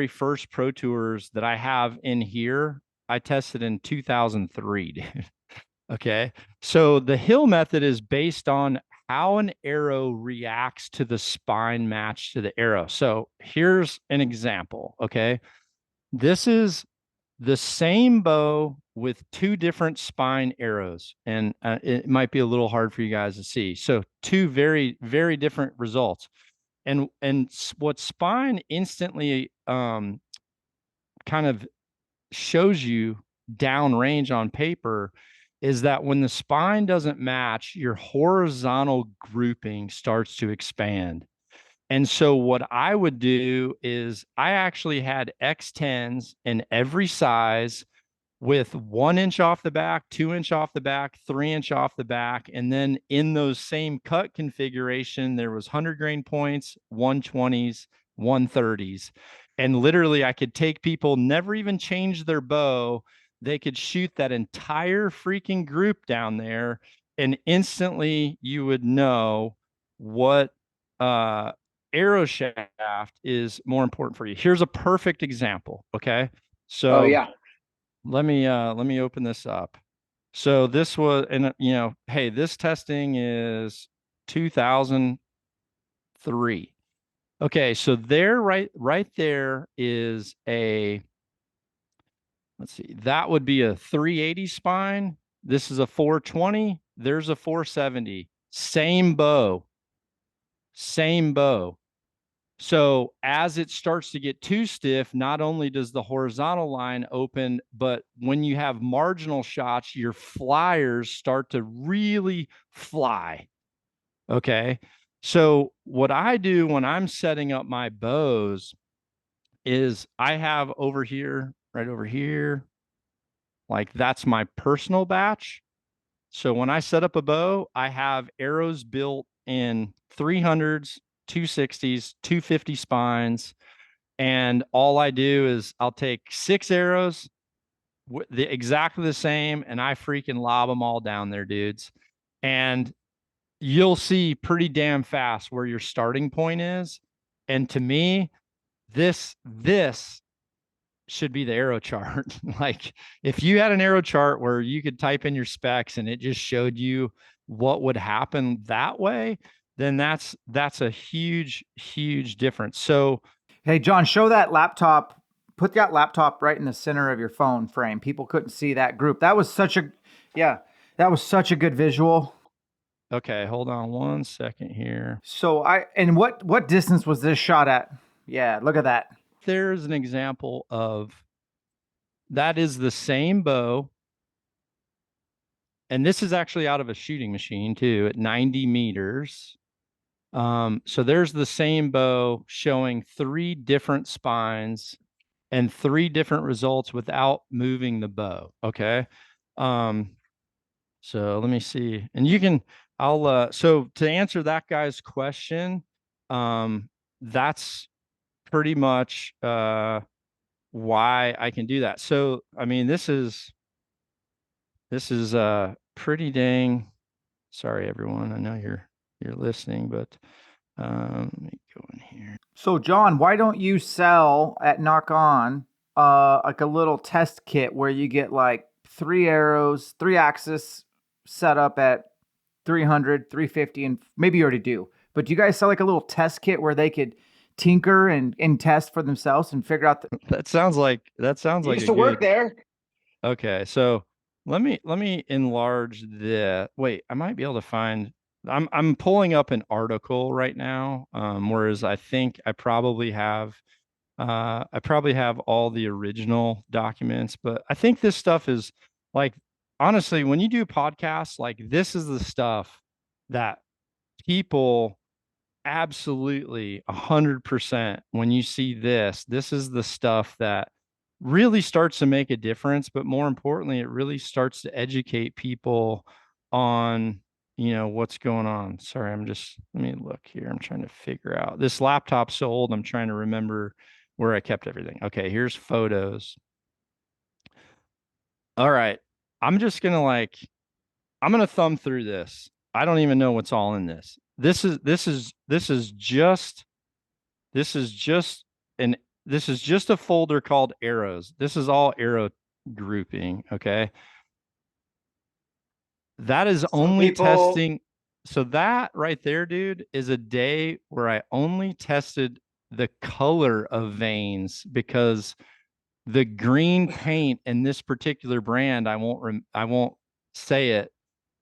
first Pro Tours that I have in here, I tested in 2003, dude. Okay. So the hill method is based on how an arrow reacts to the spine match to the arrow. So here's an example. Okay. This is the same bow with two different spine arrows. And it might be a little hard for you guys to see. So two very, very different results. And what spine instantly kind of shows you downrange on paper is that when the spine doesn't match, your horizontal grouping starts to expand. And so what I would do is I actually had X10s in every size with 1 inch off the back, 2 inch off the back, 3 inch off the back. And then in those same cut configuration, there was 100 grain points, 120s, 130s. And literally I could take people, never even change their bow. They could shoot that entire freaking group down there. And instantly you would know what arrow shaft is more important for you. Here's a perfect example. Okay. So let me open this up. So this was, and hey, this testing is 2003. Okay, so there, right there is let's see, that would be a 380 spine. This is a 420. There's a 470. Same bow. Same bow. So as it starts to get too stiff, not only does the horizontal line open, but when you have marginal shots, your flyers start to really fly. Okay. So what I do when I'm setting up my bows is I have over here, right over here, like that's my personal batch. So when I set up a bow, I have arrows built in 300s, 260s, 250 spines. And all I do is I'll take 6 arrows exactly the same, and I freaking lob them all down there, dudes. And you'll see pretty damn fast where your starting point is. And to me, this should be the arrow chart. Like if you had an arrow chart where you could type in your specs and it just showed you what would happen that way, then that's a huge difference. So hey, John, show that laptop. Put that laptop right in the center of your phone frame. People couldn't see that group. That was such a good visual. Okay, hold on one second here. So what distance was this shot at? Yeah, look at that. There's an example of that is the same bow. And this is actually out of a shooting machine too at 90 meters. So there's the same bow showing 3 different spines and 3 different results without moving the bow. Okay. So let me see. And you can, so to answer that guy's question, that's pretty much, why I can do that. So, I mean, this is pretty dang, sorry, everyone. I know you're listening, but, let me go in here. So John, why don't you sell at Nockon, like a little test kit where you get like 3 arrows, 3 axis set up at 300, 350, and maybe you already do, but do you guys sell like a little test kit where they could tinker and test for themselves and figure out that sounds like used to work there. Okay, so let me enlarge the, wait, I might be able to find, I'm pulling up an article right now, whereas I think I probably have all the original documents, but I think this stuff is like, honestly, when you do podcasts, like this is the stuff that people absolutely 100%, when you see this is the stuff that really starts to make a difference. But more importantly, it really starts to educate people on, what's going on. Sorry, let me look here. I'm trying to figure out, this laptop's so old, I'm trying to remember where I kept everything. Okay, here's photos. All right. I'm just going to I'm going to thumb through this. I don't even know what's all in this. This is just a folder called arrows. This is all arrow grouping. Okay. That is only testing. So that right there, dude, is a day where I only tested the color of veins, because the green paint in this particular brand, I won't say it,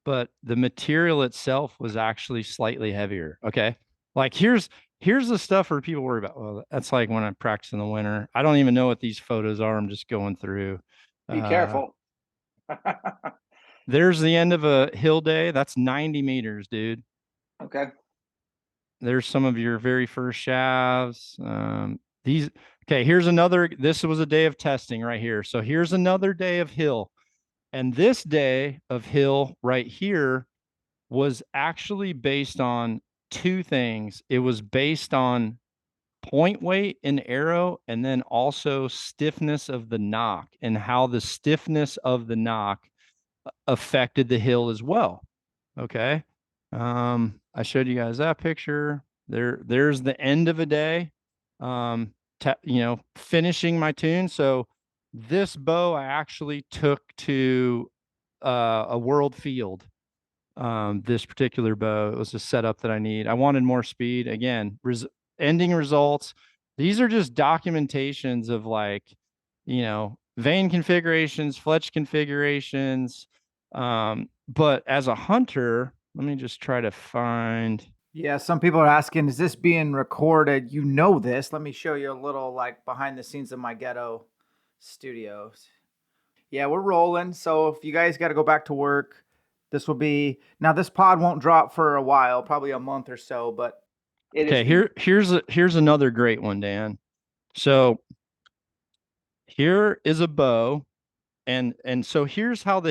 but the material itself was actually slightly heavier. Okay. Like here's the stuff where people worry about, well, that's like when I practice in the winter. I don't even know what these photos are. I'm just going through. Be careful. There's the end of a hill day. That's 90 meters, dude. Okay. There's some of your very first shafts. Here's another, this was a day of testing right here. So here's another day of hill. And this day of hill right here was actually based on 2 things. It was based on point weight in arrow, and then also stiffness of the nock, and how the stiffness of the nock affected the hill as well. Okay. I showed you guys that picture. There's the end of a day, finishing my tune. So this bow I actually took to a world field. This particular bow, it was a setup that I need. I wanted more speed. Again, ending results. These are just documentations of vein configurations, fletch configurations. But as a hunter, let me just try to find. Yeah, some people are asking, is this being recorded? You know this. Let me show you a little behind the scenes of my ghetto studios. Yeah, we're rolling. So if you guys got to go back to work, this will be, now this pod won't drop for a while, probably a month or so, but okay, here's another great one, Dan. So here is a bow. And so here's how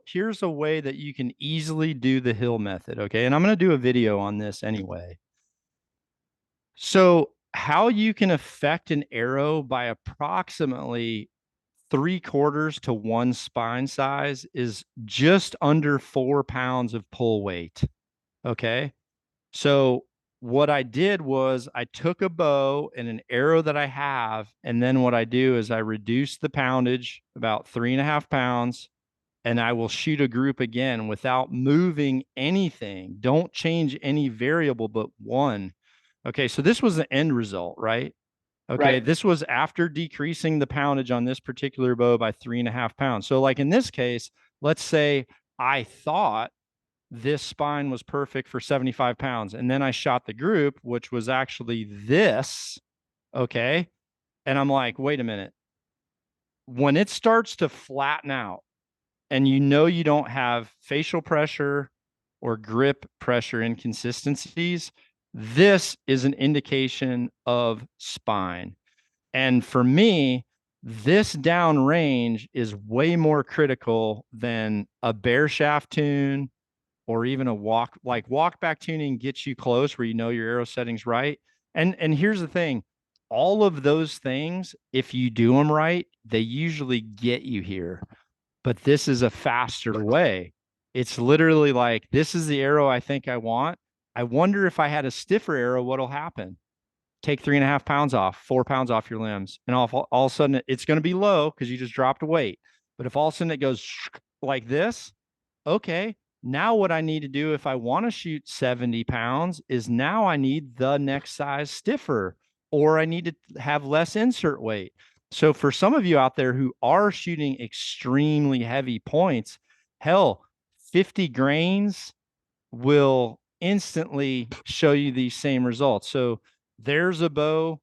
here's a way that you can easily do the hill method. Okay. And I'm going to do a video on this anyway. So how you can affect an arrow by approximately 3/4 to 1 spine size is just under 4 pounds of pull weight. Okay. So what I did was I took a bow and an arrow that I have, and then what I do is I reduce the poundage about 3.5 pounds, and I will shoot a group again without moving anything. Don't change any variable but one. Okay, so this was the end result, right? Okay, Right. this was after decreasing the poundage on this particular bow by 3.5 pounds. So, like in this case, let's say I thought this spine was perfect for 75 pounds, and then I shot the group, which was actually this. Okay, and I'm like, wait a minute. When it starts to flatten out, and you don't have facial pressure or grip pressure inconsistencies, this is an indication of spine. And for me, this downrange is way more critical than a bare shaft tune or even a walk back tuning gets you close where you know your arrow setting's right. And here's the thing, all of those things, if you do them right, they usually get you here. But this is a faster way. It's literally like, this is the arrow I think I want. I wonder if I had a stiffer arrow, what'll happen? Take 3.5 pounds off, 4 pounds off your limbs. And all of a sudden it's going to be low because you just dropped a weight. But if all of a sudden it goes like this, okay, now what I need to do if I want to shoot 70 pounds is now I need the next size stiffer, or I need to have less insert weight. So for some of you out there who are shooting extremely heavy points, hell, 50 grains will instantly show you these same results. So there's a bow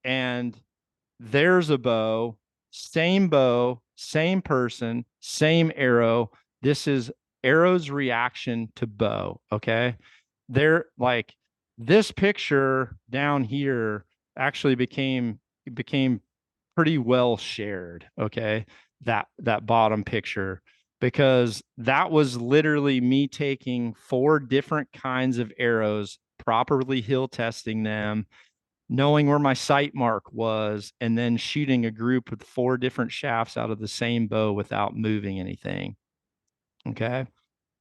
and there's a bow, same person, same arrow. This is arrow's reaction to bow. Okay. They're like, this picture down here actually became pretty well shared. Okay. That bottom picture, because that was literally me taking 4 different kinds of arrows, properly hill testing them, knowing where my sight mark was, and then shooting a group with 4 different shafts out of the same bow without moving anything. Okay.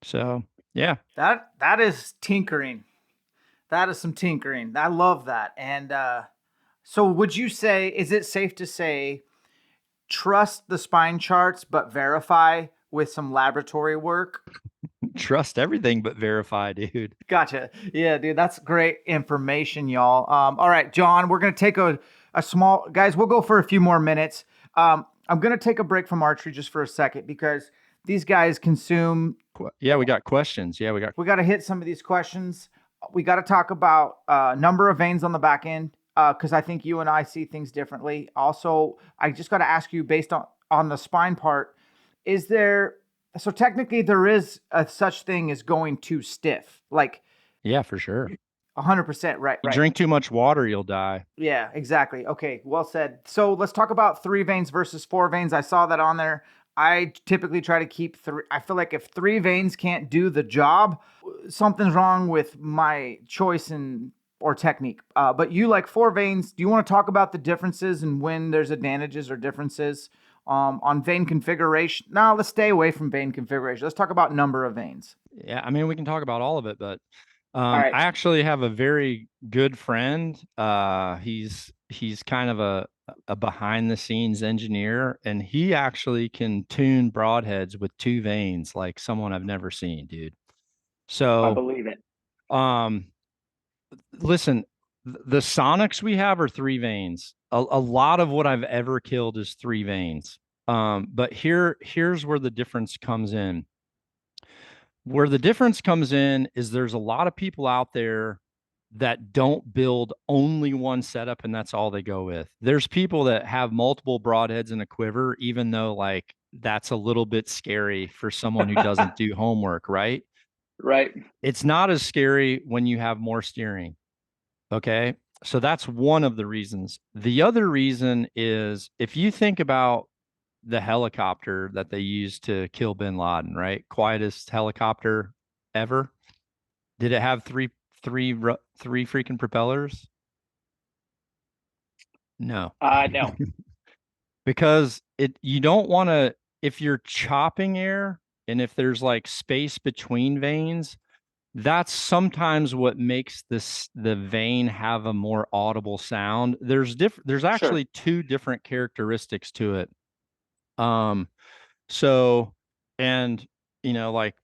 So yeah. That is tinkering. That is some tinkering. I love that. And so would you say, is it safe to say, trust the spine charts, but verify with some laboratory work? Trust everything but verify, dude. Gotcha. Yeah, dude, that's great information, y'all. All right, John, we're going to take a small, guys, we'll go for a few more minutes. I'm going to take a break from archery just for a second because these guys consume. Yeah, we got questions. Yeah, we got to hit some of these questions. We got to talk about number of vanes on the back end, because I think you and I see things differently. Also, I just got to ask you, based on the spine part, is there, so technically there is a such thing as going too stiff? Like, yeah, for sure. 100%. Right. You drink too much water, you'll die. Yeah, exactly. Okay, well said. So let's talk about 3 vanes versus 4 vanes. I saw that on there. I typically try to keep 3. I feel like if 3 vanes can't do the job, something's wrong with my choice or technique. But you like 4 vanes. Do you want to talk about the differences and when there's advantages or differences on vane configuration? No, let's stay away from vane configuration. Let's talk about number of vanes. Yeah, I mean, we can talk about all of it, but right. I actually have a very good friend. He's kind of a behind the scenes engineer, and he actually can tune broadheads with 2 vanes like someone I've never seen, dude. So I believe it. Listen, the Sonics we have are 3 vanes. A lot of what I've ever killed is 3 vanes. But here's where the difference comes in. Where the difference comes in is there's a lot of people out there that don't build only one setup and that's all they go with. There's people that have multiple broadheads in a quiver, even though like that's a little bit scary for someone who doesn't do homework, right? Right. It's not as scary when you have more steering. Okay. So that's one of the reasons. The other reason is if you think about the helicopter that they used to kill bin Laden, right? Quietest helicopter ever. Did it have three freaking propellers? No. No. because you don't want to, if you're chopping air and if there's like space between veins, that's sometimes what makes the vein have a more audible sound. There's actually two different characteristics to it. So, and like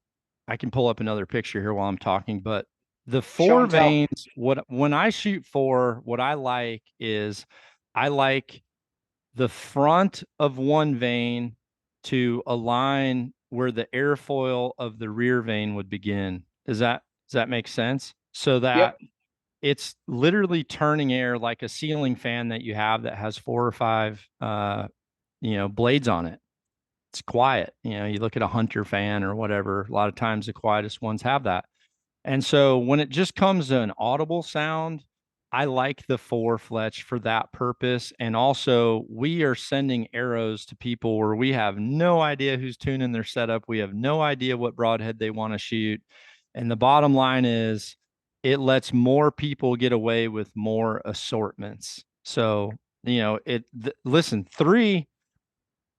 I can pull up another picture here while I'm talking, but the four veins, when I shoot for, what I like is I like the front of one vein to align where the airfoil of the rear vein would begin. Does that make sense? So that it's literally turning air like a ceiling fan that you have that has 4 or 5 blades on it. It's quiet. You look at a Hunter fan or whatever, a lot of times the quietest ones have that. And so when it just comes to an audible sound, I like the 4 fletch for that purpose. And also, we are sending arrows to people where we have no idea who's tuning their setup. We have no idea what broadhead they want to shoot. And the bottom line is it lets more people get away with more assortments. So, listen, 3,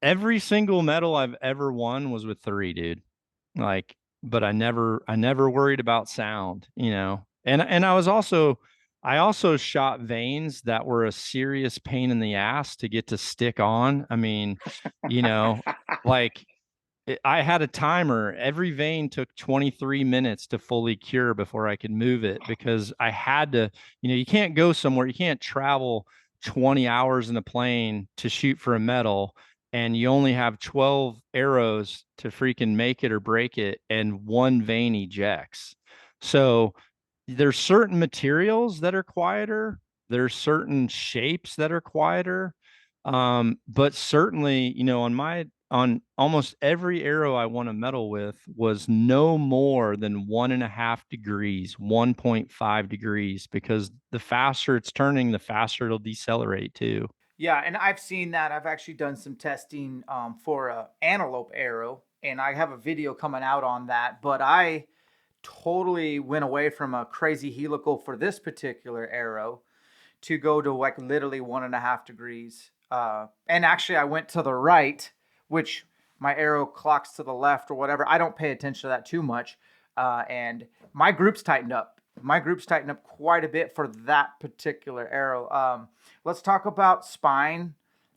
every single medal I've ever won was with 3, dude. Like, but I never worried about sound, And I also shot veins that were a serious pain in the ass to get to stick on. I mean, like I had a timer. Every vein took 23 minutes to fully cure before I could move it, because I had to, you can't go somewhere, you can't travel 20 hours in a plane to shoot for a medal, and you only have 12 arrows to freaking make it or break it, and one vein ejects. So there's certain materials that are quieter. There's certain shapes that are quieter. But certainly, on almost every arrow I won a medal with was no more than 1.5 degrees, 1.5 degrees, because the faster it's turning, the faster it'll decelerate too. Yeah, and I've seen that. I've actually done some testing for a antelope arrow, and I have a video coming out on that. But I totally went away from a crazy helical for this particular arrow to go to like literally 1.5 degrees. And actually, I went to the right, which my arrow clocks to the left or whatever. I don't pay attention to that too much. And my group's tightened up. My group's tightened up quite a bit for that particular arrow. Let's talk about spine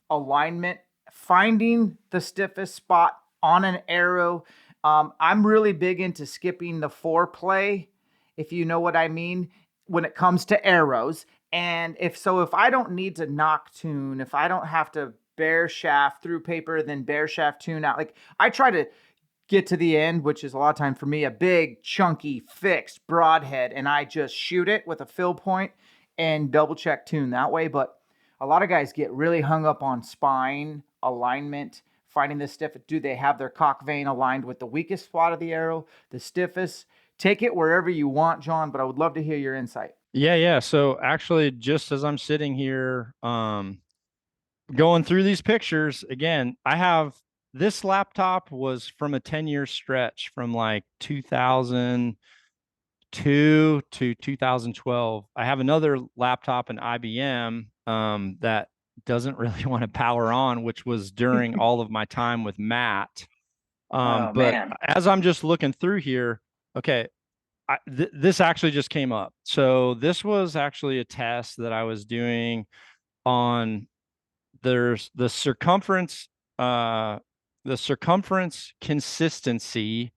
alignment, finding the stiffest spot on an arrow. I'm really big into skipping the foreplay, if you know what I mean, when it comes to arrows. And if I don't need to nock tune, if I don't have to bare shaft through paper, then bare shaft tune out, like I try to get to the end, which is a lot of time for me, a big, chunky, fixed broadhead, and I just shoot it with a fill point and double check tune that way. But a lot of guys get really hung up on spine alignment, finding the stiff. Do they have their cock vein aligned with the weakest spot of the arrow, the stiffest? Take it wherever you want, John, but I would love to hear your insight. Yeah. So actually, just as I'm sitting here, going through these pictures again, I have this laptop was from a 10-year stretch from like 2002 to 2012. I have another laptop, an IBM, that doesn't really want to power on, which was during all of my time with Matt. But man, as I'm just looking through here, okay, this actually just came up. So this was actually a test that I was doing on, there's the circumference consistency.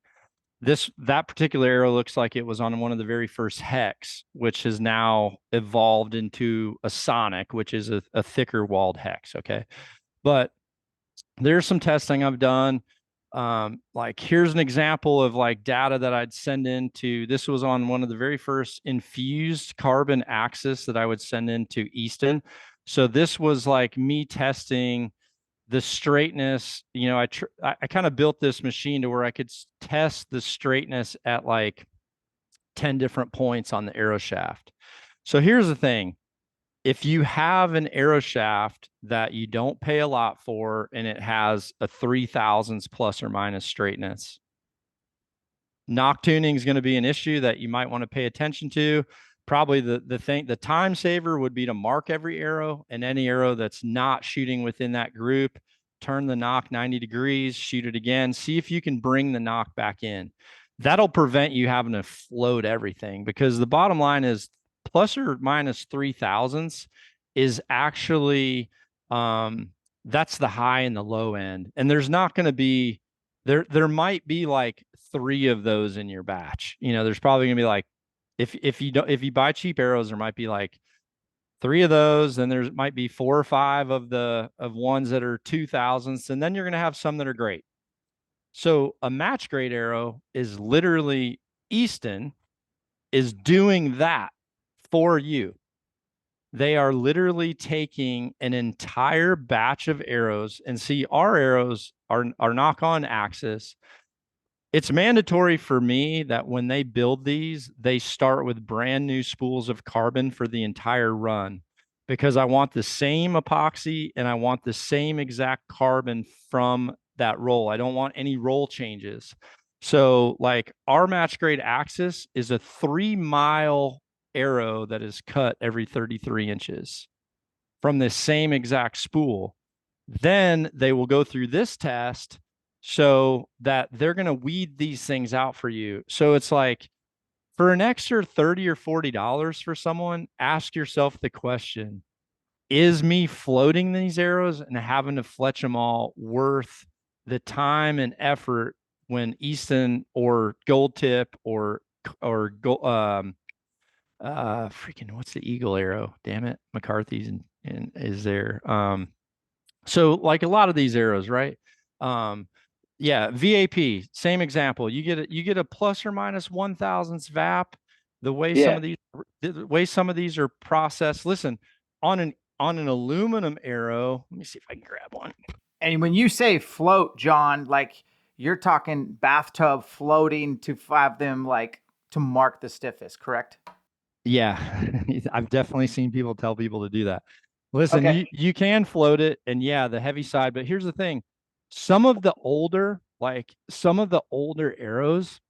That particular arrow looks like it was on one of the very first hex, which has now evolved into a sonic, which is a thicker walled hex. Okay. But there's some testing I've done. Like here's an example of like data that I'd send into. This was on one of the very first infused carbon axis that I would send into Easton. So this was like me testing the straightness. I kind of built this machine to where I could test the straightness at like 10 different points on the arrow shaft. So here's the thing. If you have an arrow shaft that you don't pay a lot for and it has a 3,000s plus or minus straightness, nock tuning is going to be an issue that you might want to pay attention to. probably the time saver would be to mark every arrow, and any arrow that's not shooting within that group, turn the nock 90 degrees, shoot it again, see if you can bring the nock back in. That'll prevent you having to float everything, because the bottom line is plus or minus 3,000ths is actually, that's the high and the low end. And there's not going to be, there might be like 3 of those in your batch. There's probably going to be like, if you buy cheap arrows, there might be like 3 of those, then there might be 4 or 5 of ones that are 2,000ths, and then you're going to have some that are great. So a match grade arrow is literally, Easton is doing that for you. They are literally taking an entire batch of arrows, and see, our arrows are Nockon axis. It's mandatory for me that when they build these, they start with brand new spools of carbon for the entire run, because I want the same epoxy and I want the same exact carbon from that roll. I don't want any roll changes. So like our match grade axis is a 3-mile arrow that is cut every 33 inches from the same exact spool. Then they will go through this test so that they're going to weed these things out for you. So it's like, for an extra $30 or $40 for someone, ask yourself the question, is me floating these arrows and having to fletch them all worth the time and effort when Easton or Gold Tip or freaking, what's the Eagle arrow? Damn it, McCarthy's and is there. So like a lot of these arrows, right? Yeah, VAP, same example. You get a plus or minus 1,000ths VAP. The way some of these are processed. Listen, on an aluminum arrow, let me see if I can grab one. And when you say float, John, like you're talking bathtub floating to have them like to mark the stiffest, correct? Yeah, I've definitely seen people tell people to do that. Listen, you can float it, and yeah, the heavy side, but here's the thing. Some of the older arrows,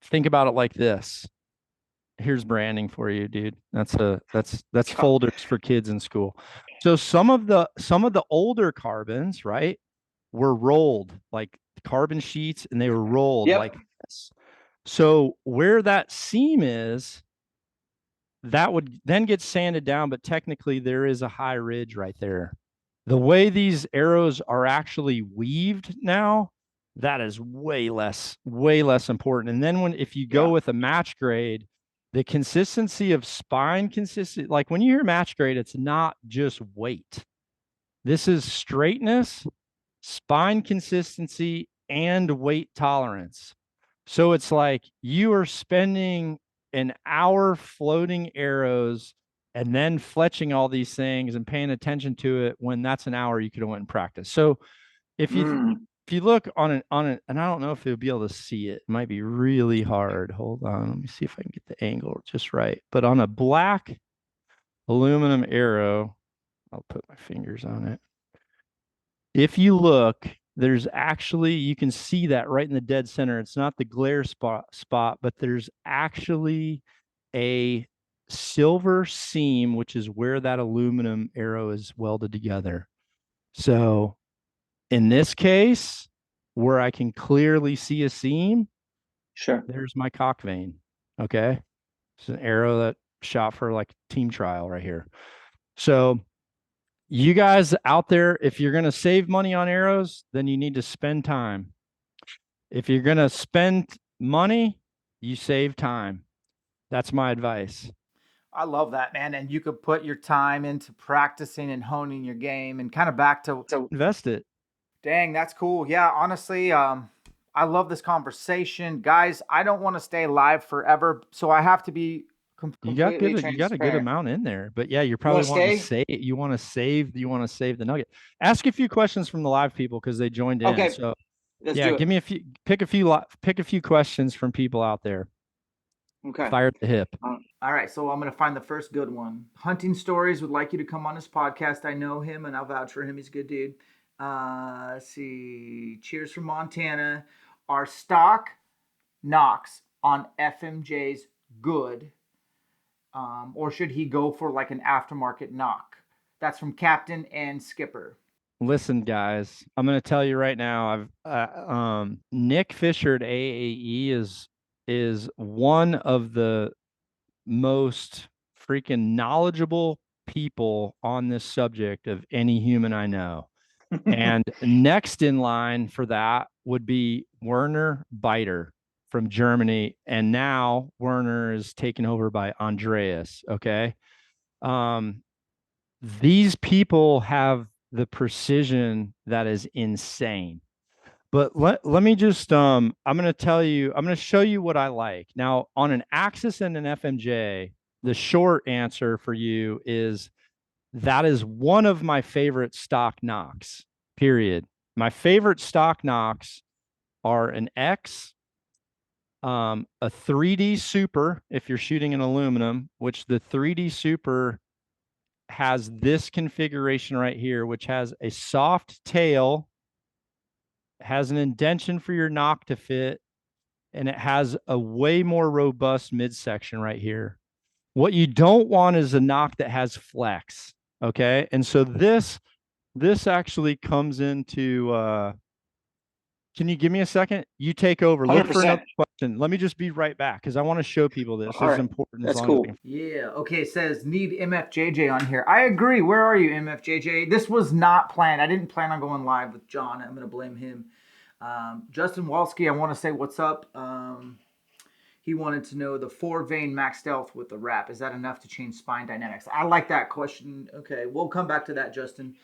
think about it like this. Here's branding for you, dude. That's folders for kids in school. So some of the older carbons, right, were rolled like carbon sheets, and they were rolled like this. So where that seam is, that would then get sanded down, but technically there is a high ridge right there. The way these arrows are actually weaved now, that is way less important. And then if you go with a match grade, the consistency of spine like when you hear match grade, it's not just weight. This is straightness, spine consistency, and weight tolerance. So it's like you are spending an hour floating arrows and then fletching all these things and paying attention to it, when that's an hour you could have went and practiced. So if you look on an, and I don't know if you'll be able to see it, it might be really hard. Hold on, let me see if I can get the angle just right. But on a black aluminum arrow, I'll put my fingers on it. If you look, there's actually, you can see that right in the dead center. It's not the glare spot, but there's actually a silver seam, which is where that aluminum arrow is welded together. So in this case, where I can clearly see a seam, there's my cock vein. Okay. It's an arrow that shot for like team trial right here. So you guys out there, if you're going to save money on arrows, then you need to spend time. If you're going to spend money, you save time. That's my advice. I love that, man. And you could put your time into practicing and honing your game, and kind of back to invest it. Dang, that's cool. Yeah, honestly, I love this conversation. Guys, I don't want to stay live forever, so I have to be you got a good amount in there, but yeah, you're probably wanting to say you want to save the nugget. Ask a few questions from the live people because they joined in. Okay. So give me pick a few questions from people out there. Okay. Fire at the hip. All right, so I'm going to find the first good one. Hunting Stories would like you to come on this podcast. I know him and I'll vouch for him. He's a good dude. Let's see. Cheers from Montana. Our stock nocks on FMJ's good. or should he go for like an aftermarket nock? That's from Captain and Skipper. Listen, guys, I'm going to tell you right now. Nick Fisher at AAE is one of the most freaking knowledgeable people on this subject of any human I know. And next in line for that would be Werner Biter from Germany. And now Werner is taken over by Andreas. Okay. These people have the precision that is insane. But let me just I'm going to show you what I like. Now, on an Axis and an FMJ, the short answer for you is that is one of my favorite stock nocks, period. My favorite stock nocks are an X, a 3D Super if you're shooting an aluminum, which the 3D Super has this configuration right here, which has a soft tail, has an indentation for your nock to fit, and it has a way more robust midsection right here. What you don't want is a nock that has flex. Okay. And so this actually comes into can you give me a second? You take over. 100%. Look for another question. Let me just be right back because I want to show people this. This is important. That's cool. Yeah. Okay. It says need MFJJ on here. I agree. Where are you, MFJJ? This was not planned. I didn't plan on going live with John. I'm going to blame him. Justin Walski, I want to say what's up. He wanted to know the 4-vein max stealth with the wrap. Is that enough to change spine dynamics? I like that question. Okay. We'll come back to that, Justin.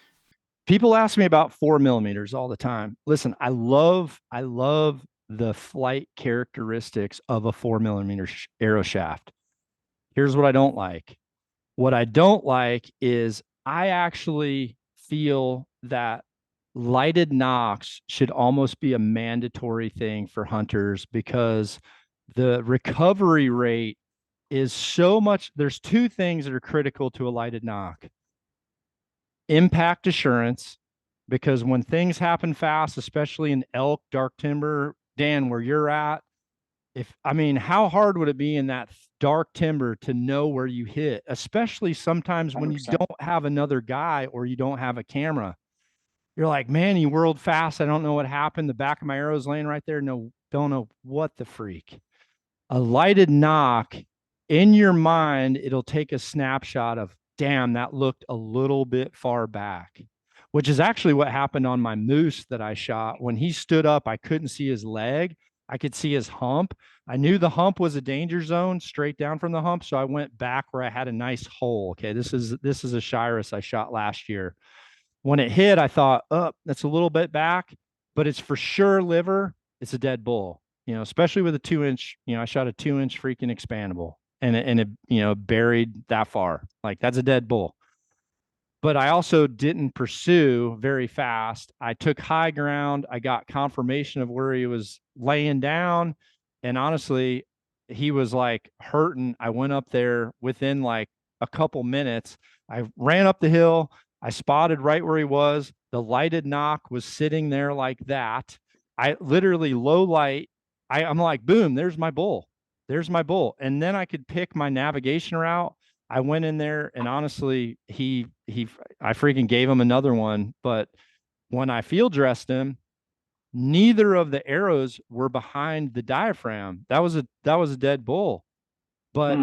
People ask me about 4mm all the time. Listen, I love the flight characteristics of a 4mm arrow shaft. Here's what I don't like. What I don't like is I actually feel that lighted nocks should almost be a mandatory thing for hunters because the recovery rate is so much. There's two things that are critical to a lighted nock. Impact assurance, because when things happen fast, especially in elk, dark timber, Dan, where you're at, how hard would it be in that dark timber to know where you hit, especially sometimes when 100%. You don't have another guy or you don't have a camera. You're like, man, you whirled fast. I don't know what happened. The back of my arrow's laying right there. No, don't know what the freak. A lighted nock, in your mind, it'll take a snapshot of, damn, that looked a little bit far back, which is actually what happened on my moose that I shot. When he stood up, I couldn't see his leg. I could see his hump. I knew the hump was a danger zone straight down from the hump. So I went back where I had a nice hole. Okay. This is a Shiras I shot last year. When it hit, I thought, oh, that's a little bit back, but it's for sure liver. It's a dead bull, especially with a 2-inch, I shot a 2-inch freaking expandable. And it buried that far. Like that's a dead bull. But I also didn't pursue very fast. I took high ground. I got confirmation of where he was laying down. And honestly, he was like hurting. I went up there within like a couple minutes. I ran up the hill. I spotted right where he was. The lighted nock was sitting there like that. I literally low light. I'm like, boom, there's my bull. There's my bull. And then I could pick my navigation route. I went in there and honestly, I freaking gave him another one. But when I field dressed him, neither of the arrows were behind the diaphragm. That was a dead bull. But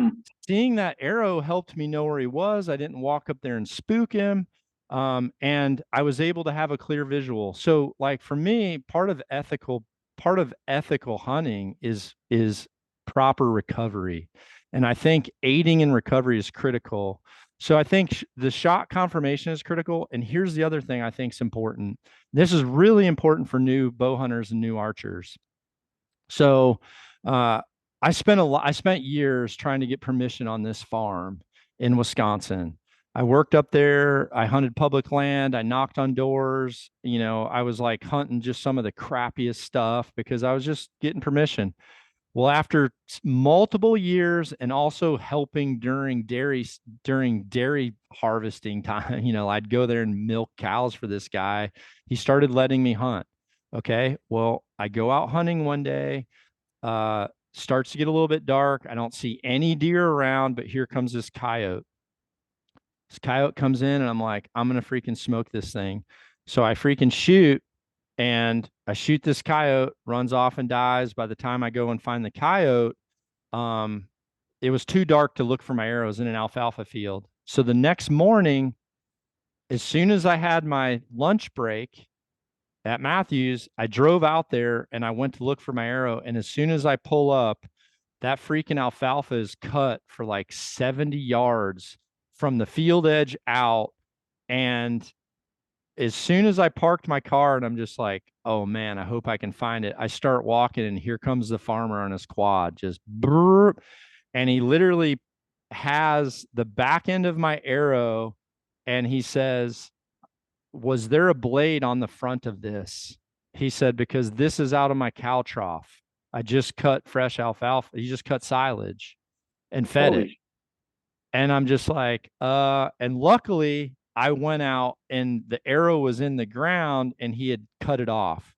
seeing that arrow helped me know where he was. I didn't walk up there and spook him. And I was able to have a clear visual. So like for me, part of ethical hunting is proper recovery. And I think aiding in recovery is critical. So I think the shot confirmation is critical. And here's the other thing I think is important. This is really important for new bow hunters and new archers. So I spent years trying to get permission on this farm in Wisconsin. I worked up there. I hunted public land. I knocked on doors. I was like hunting just some of the crappiest stuff because I was just getting permission. Well, after multiple years and also helping during dairy harvesting time, I'd go there and milk cows for this guy. He started letting me hunt. Okay. Well, I go out hunting one day. Starts to get a little bit dark. I don't see any deer around, but here comes this coyote. This coyote comes in and I'm like, I'm going to freaking smoke this thing. So I freaking shoot and I shoot this coyote, runs off and dies. By the time I go and find the coyote, it was too dark to look for my arrows in an alfalfa field. So the next morning, as soon as I had my lunch break at Matthews, I drove out there and I went to look for my arrow. And as soon as I pull up, that freaking alfalfa is cut for like 70 yards from the field edge out. And as soon as I parked my car and I'm just like, oh man, I hope I can find it. I start walking and here comes the farmer on his quad, just brrr, and he literally has the back end of my arrow and he says, was there a blade on the front of this? He said, because this is out of my cow trough. I just cut fresh alfalfa. He just cut silage and fed it. And I'm just like, and luckily I went out and the arrow was in the ground and he had cut it off.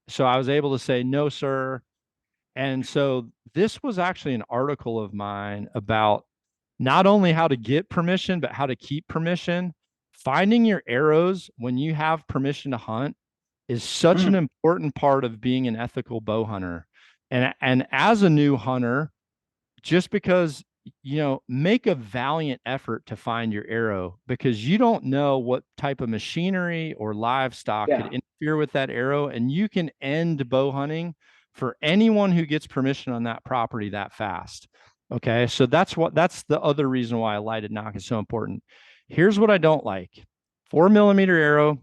So I was able to say, no, sir. And so this was actually an article of mine about not only how to get permission, but how to keep permission. Finding your arrows when you have permission to hunt is such an important part of being an ethical bow hunter. And as a new hunter, just because, make a valiant effort to find your arrow, because you don't know what type of machinery or livestock could interfere with that arrow. And you can end bow hunting for anyone who gets permission on that property that fast. Okay. So that's the other reason why a lighted nock is so important. Here's what I don't like: 4mm arrow,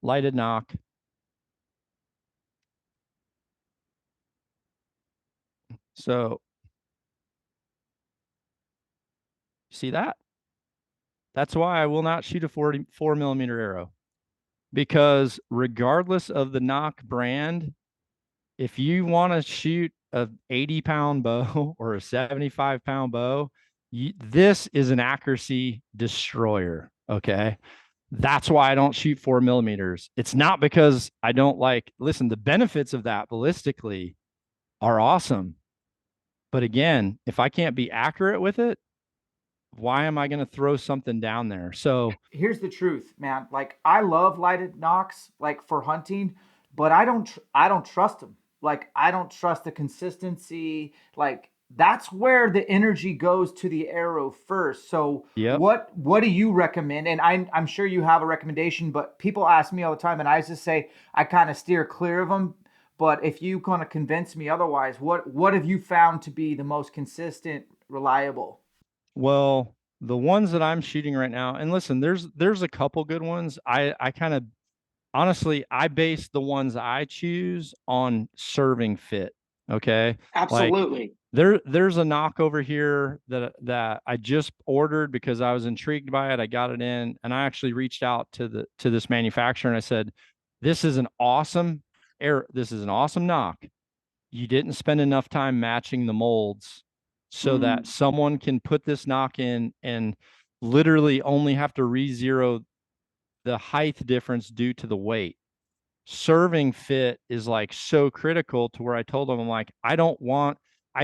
lighted nock. So see that? That's why I will not shoot a 4mm arrow, because regardless of the nock brand, if you want to shoot a 80-pound bow or a 75-pound bow, this is an accuracy destroyer. Okay. That's why I don't shoot 4mm. It's not because I don't listen, the benefits of that ballistically are awesome. But again, if I can't be accurate with it, why am I going to throw something down there? So here's the truth, man. Like, I love lighted nocks, like for hunting, but I don't trust them. Like, I don't trust the consistency. Like, that's where the energy goes to the arrow first. So yep. What do you recommend? And I'm sure you have a recommendation, but people ask me all the time, and I just say I kind of steer clear of them. But if you kind of convince me otherwise, what have you found to be the most consistent, reliable? Well, the ones that I'm shooting right now, and listen, there's a couple good ones. I kind of honestly, I base the ones I choose on serving fit. Okay. Absolutely. There's a nock over here that I just ordered because I was intrigued by it. I got it in and I actually reached out to this manufacturer and I said, this is an awesome nock. You didn't spend enough time matching the molds so that someone can put this nock in and literally only have to re-zero the height difference due to the weight. Serving fit is like so critical to where I told them, I'm like, I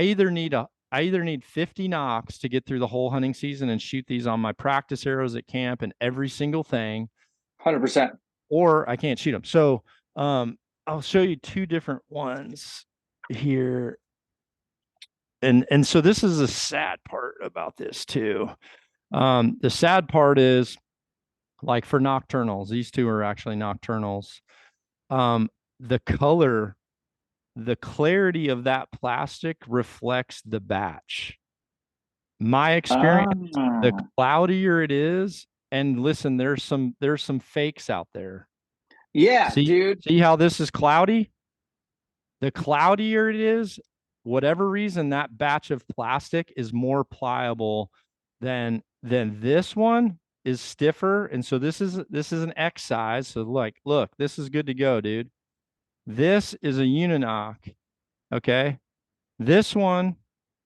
either need 50 nocks to get through the whole hunting season and shoot these on my practice arrows at camp and every single thing. 100%. Or I can't shoot them. So I'll show you two different ones here. And so this is a sad part about this too. The sad part is, like, for nocturnals, these two are actually nocturnals. The clarity of that plastic reflects the batch. My experience, the cloudier it is, and listen, there's some fakes out there. Yeah, dude. See how this is cloudy? The cloudier it is, whatever reason, that batch of plastic is more pliable than this one is stiffer. And so this is an X size. So look, this is good to go, dude. This is a Uninock. Okay. This one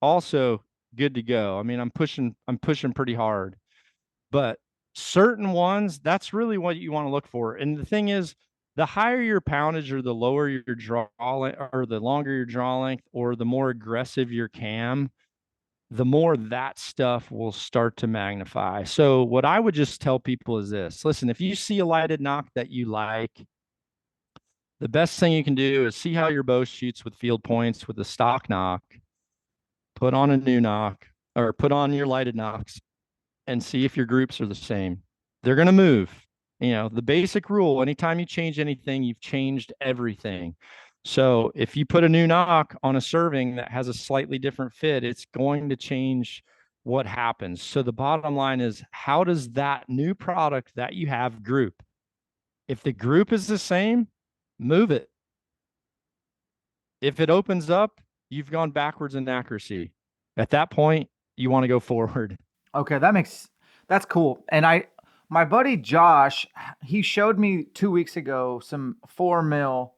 also good to go. I mean, I'm pushing pretty hard, but certain ones, that's really what you want to look for. And the thing is, the higher your poundage or the lower your draw or the longer your draw length or the more aggressive your cam, the more that stuff will start to magnify. So what I would just tell people is this: listen, if you see a lighted nock that you like, the best thing you can do is see how your bow shoots with field points with the stock nock, put on a new nock or put on your lighted nocks and see if your groups are the same. They're going to move. You know, the basic rule, anytime you change anything, you've changed everything. So if you put a new nock on a serving that has a slightly different fit, it's going to change what happens. So the bottom line is, how does that new product that you have group? If the group is the same, move it. If it opens up, you've gone backwards in accuracy. At that point, you want to go forward. Okay, that's cool. And my buddy Josh, he showed me 2 weeks ago some 4 mil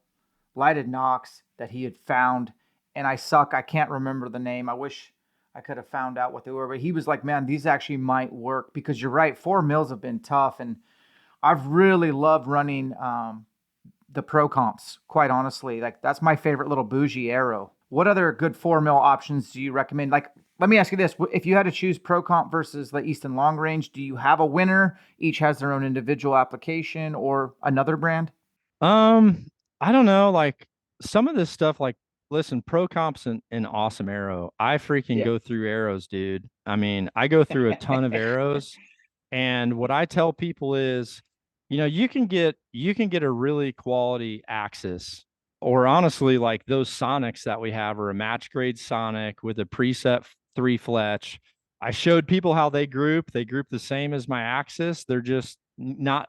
lighted nocks that he had found, and I can't remember the name. I wish I could have found out what they were, but he was like, man, these actually might work, because you're right, 4 mils have been tough, and I've really loved running the pro comps, quite honestly. Like, that's my favorite little bougie arrow. What other good 4 mil options do you recommend? Like, let me ask you this: if you had to choose pro comp versus the Easton long range, do you have a winner? Each has their own individual application, or another brand? I don't know. Like some of this stuff, like listen, pro comps an awesome arrow. I freaking go through arrows, dude. I mean, I go through a ton of arrows. And what I tell people is, you know, you can get a really quality axis, or honestly, like those sonics that we have are a match grade sonic with a preset 3 fletch. I showed people how they group. They group the same as my axis. They're just not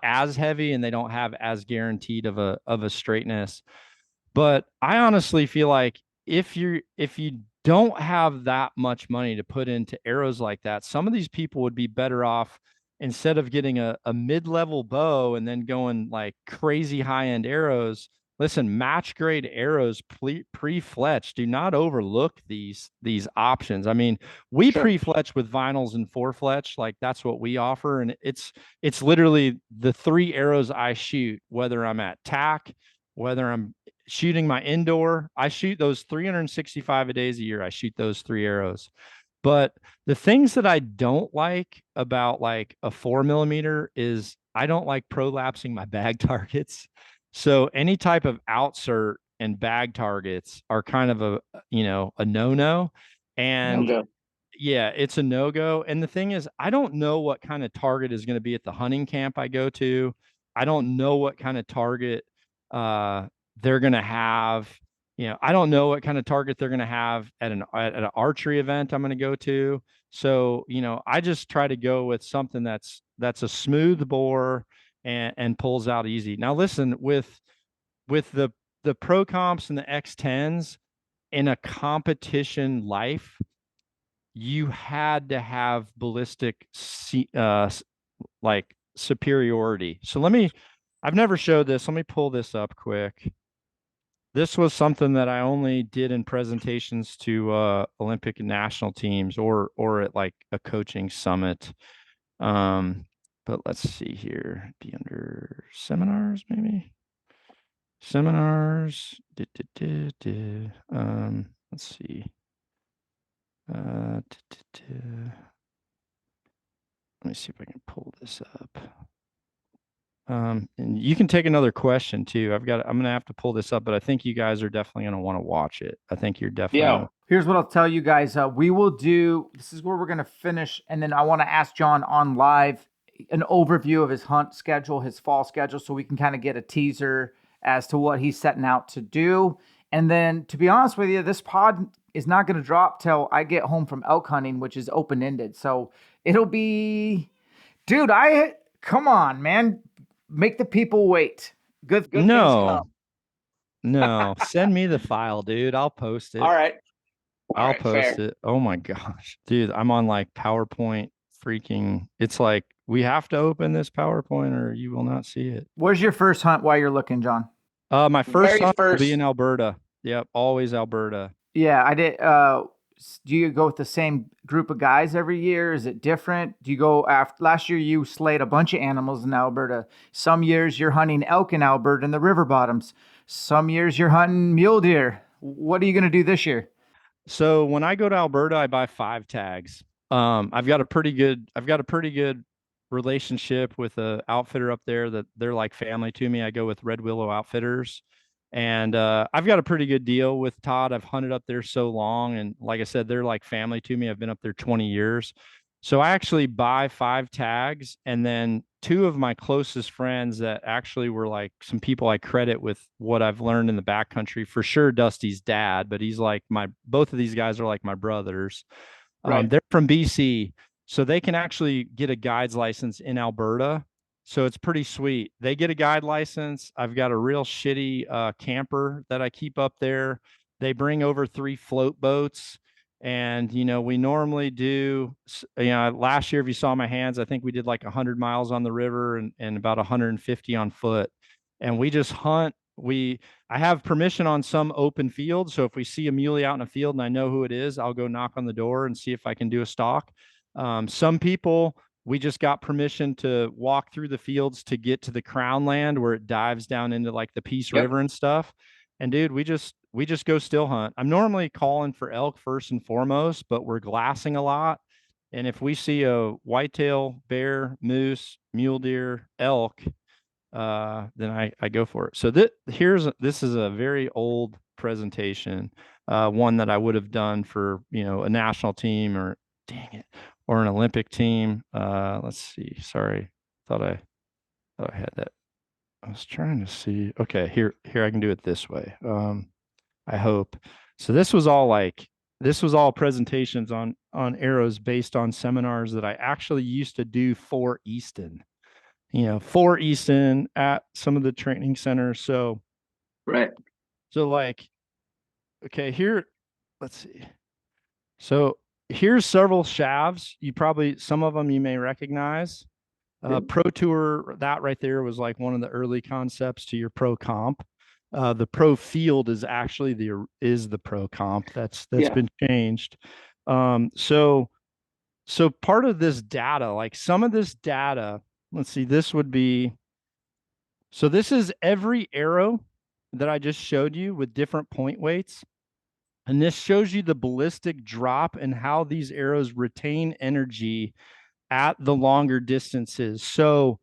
as heavy, and they don't have as guaranteed of a straightness. But I honestly feel like if you don't have that much money to put into arrows like that, some of these people would be better off, instead of getting a mid-level bow and then going like crazy high-end arrows. Listen, match grade arrows pre-fletch. Do not overlook these options. I mean, we pre-fletch with vinyls and 4-fletch, like that's what we offer, and it's literally the 3 arrows I shoot, whether I'm at tack, whether I'm shooting my indoor. I shoot those 365 days a year. I shoot those 3 arrows. But the things that I don't like about like a 4 millimeter is I don't like prolapsing my bag targets. So any type of outsert and bag targets are kind of a no-no. And yeah, it's a no-go. And the thing is, I don't know what kind of target is going to be at the hunting camp I go to. I don't know what kind of target they're going to have. You know, I don't know what kind of target they're going to have at an archery event I'm going to go to. So, you know, I just try to go with something that's a smooth bore and pulls out easy. Now, listen, with the pro comps and the X10s in a competition life, you had to have ballistic like superiority. So I've never showed this. Let me pull this up quick. This was something that I only did in presentations to Olympic and national teams or at like a coaching summit. But let's see here. Be under seminars, maybe. Seminars. Let's see. Let me see if I can pull this up. And you can take another question too. I'm gonna have to pull this up, but I think you guys are definitely gonna want to watch it. I think you're definitely Here's what I'll tell you guys. We will do, this is where we're gonna finish, and then I want to ask John on live an overview of his hunt schedule, his fall schedule, so we can kind of get a teaser as to what he's setting out to do. And then, to be honest with you, this pod is not going to drop till I get home from elk hunting, which is open-ended. So it'll be, dude, come on, man. Make the people wait. Good things come. No, send me the file, dude. I'll post it. All right. I'll post it. Oh my gosh, dude, I'm on like PowerPoint freaking. It's like, we have to open this PowerPoint or you will not see it. Where's your first hunt while you're looking, John? My first hunt will be in Alberta. Yep, always Alberta. Yeah, I did. do you go with the same group of guys every year? Is it different? Do you go after last year you slayed a bunch of animals in Alberta. Some years you're hunting elk in Alberta in the river bottoms. Some years you're hunting mule deer. What are you going to do this year? So when I go to Alberta, I buy 5 tags. I've got a pretty good relationship with a outfitter up there that they're like family to me. I go with Red Willow Outfitters, and I've got a pretty good deal with Todd. I've hunted up there so long, and like I said, they're like family to me. I've been up there 20 years. So I actually buy 5 tags, and then 2 of my closest friends that actually were like some people I credit with what I've learned in the backcountry. For sure, Dusty's dad, but he's like both of these guys are like my brothers. Right. They're from BC, so they can actually get a guide's license in Alberta. So it's pretty sweet. They get a guide license. I've got a real shitty camper that I keep up there. They bring over 3 float boats. And, we normally do, last year, if you saw my hands, I think we did like 100 miles on the river and about 150 on foot. And we just hunt. I have permission on some open fields. So if we see a muley out in a field and I know who it is, I'll go knock on the door and see if I can do a stalk. Some people, we just got permission to walk through the fields to get to the Crown Land where it dives down into like the Peace River and stuff. And dude, we just go still hunt. I'm normally calling for elk first and foremost, but we're glassing a lot. And if we see a whitetail, bear, moose, mule deer, elk, then I go for it. So this is a very old presentation, one that I would have done for, a national team or or an Olympic team. Let's see. Sorry. Thought I had that. I was trying to see. Okay, here I can do it this way. I hope. So this was all presentations on arrows based on seminars that I actually used to do for Easton. For Easton at some of the training centers. So right. So like, okay, here, let's see. So here's several shafts. Some of them you may recognize. Pro Tour, that right there was like one of the early concepts to your pro comp. The pro field is actually the pro comp. That's been changed. So part of this data, like some of this data, let's see, this is every arrow that I just showed you with different point weights. And this shows you the ballistic drop and how these arrows retain energy at the longer distances. So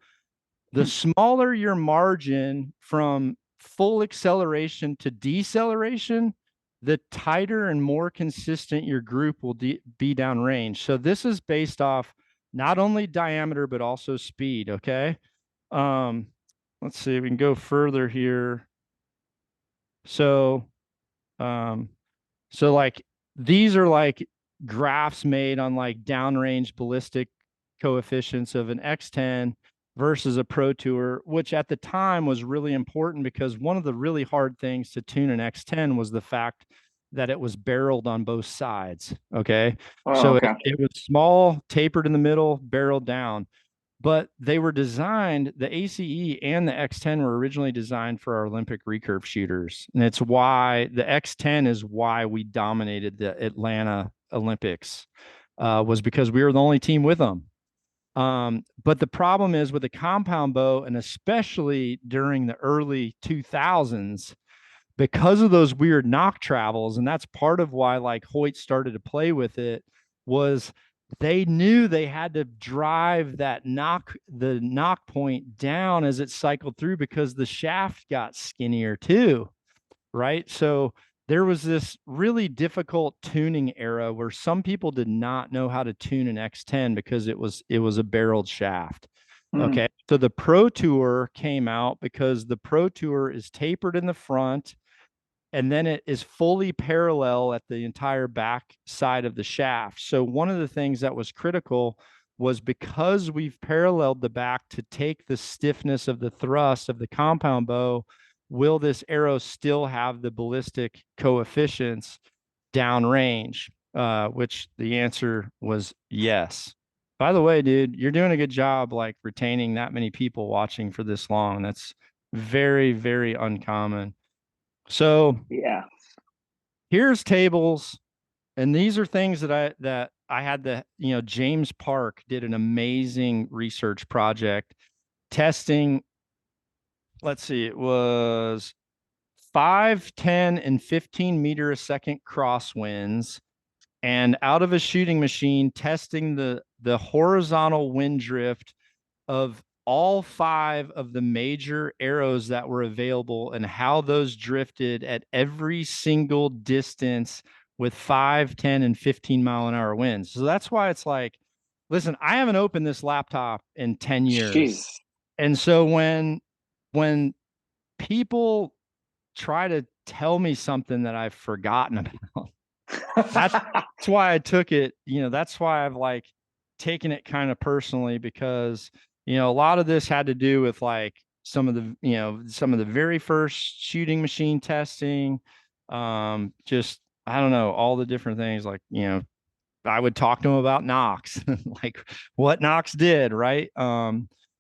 the smaller your margin from full acceleration to deceleration, the tighter and more consistent your group will be downrange. So this is based off not only diameter, but also speed. Okay. Let's see, we can go further here. So like these are like graphs made on like downrange ballistic coefficients of an X10 versus a Pro Tour, which at the time was really important because one of the really hard things to tune an X10 was the fact that it was barreled on both sides. Okay. It was small, tapered in the middle, barreled down. But they were designed, the ACE and the X10 were originally designed for our Olympic recurve shooters. And it's why the X10 is why we dominated the Atlanta Olympics, was because we were the only team with them. But the problem is with the compound bow, and especially during the early 2000s, because of those weird nock travels, and that's part of why like Hoyt started to play with it, was they knew they had to drive the nock point down as it cycled through because the shaft got skinnier too, right? So there was this really difficult tuning era where some people did not know how to tune an X10 because it was a barreled shaft. Okay. So the Pro Tour came out because the Pro Tour is tapered in the front, and then it is fully parallel at the entire back side of the shaft. So one of the things that was critical was because we've paralleled the back to take the stiffness of the thrust of the compound bow, will this arrow still have the ballistic coefficients downrange? Which the answer was yes. By the way, dude, you're doing a good job like retaining that many people watching for this long. That's very, very uncommon. So yeah, here's tables And these are things that I had James Park did an amazing research project testing. Let's see, it was 5, 10, and 15 meter a second crosswinds, and out of a shooting machine testing the horizontal wind drift of all 5 of the major arrows that were available and how those drifted at every single distance with 5, 10, and 15-mile-an-hour winds. So that's why it's like, listen, I haven't opened this laptop in 10 years. Jeez. And so when people try to tell me something that I've forgotten about, that's why I took it, that's why I've like taken it kind of personally, because, a lot of this had to do with like some of the very first shooting machine testing. Just, I don't know, all the different things, like, I would talk to them about nocks, like what nocks did, right?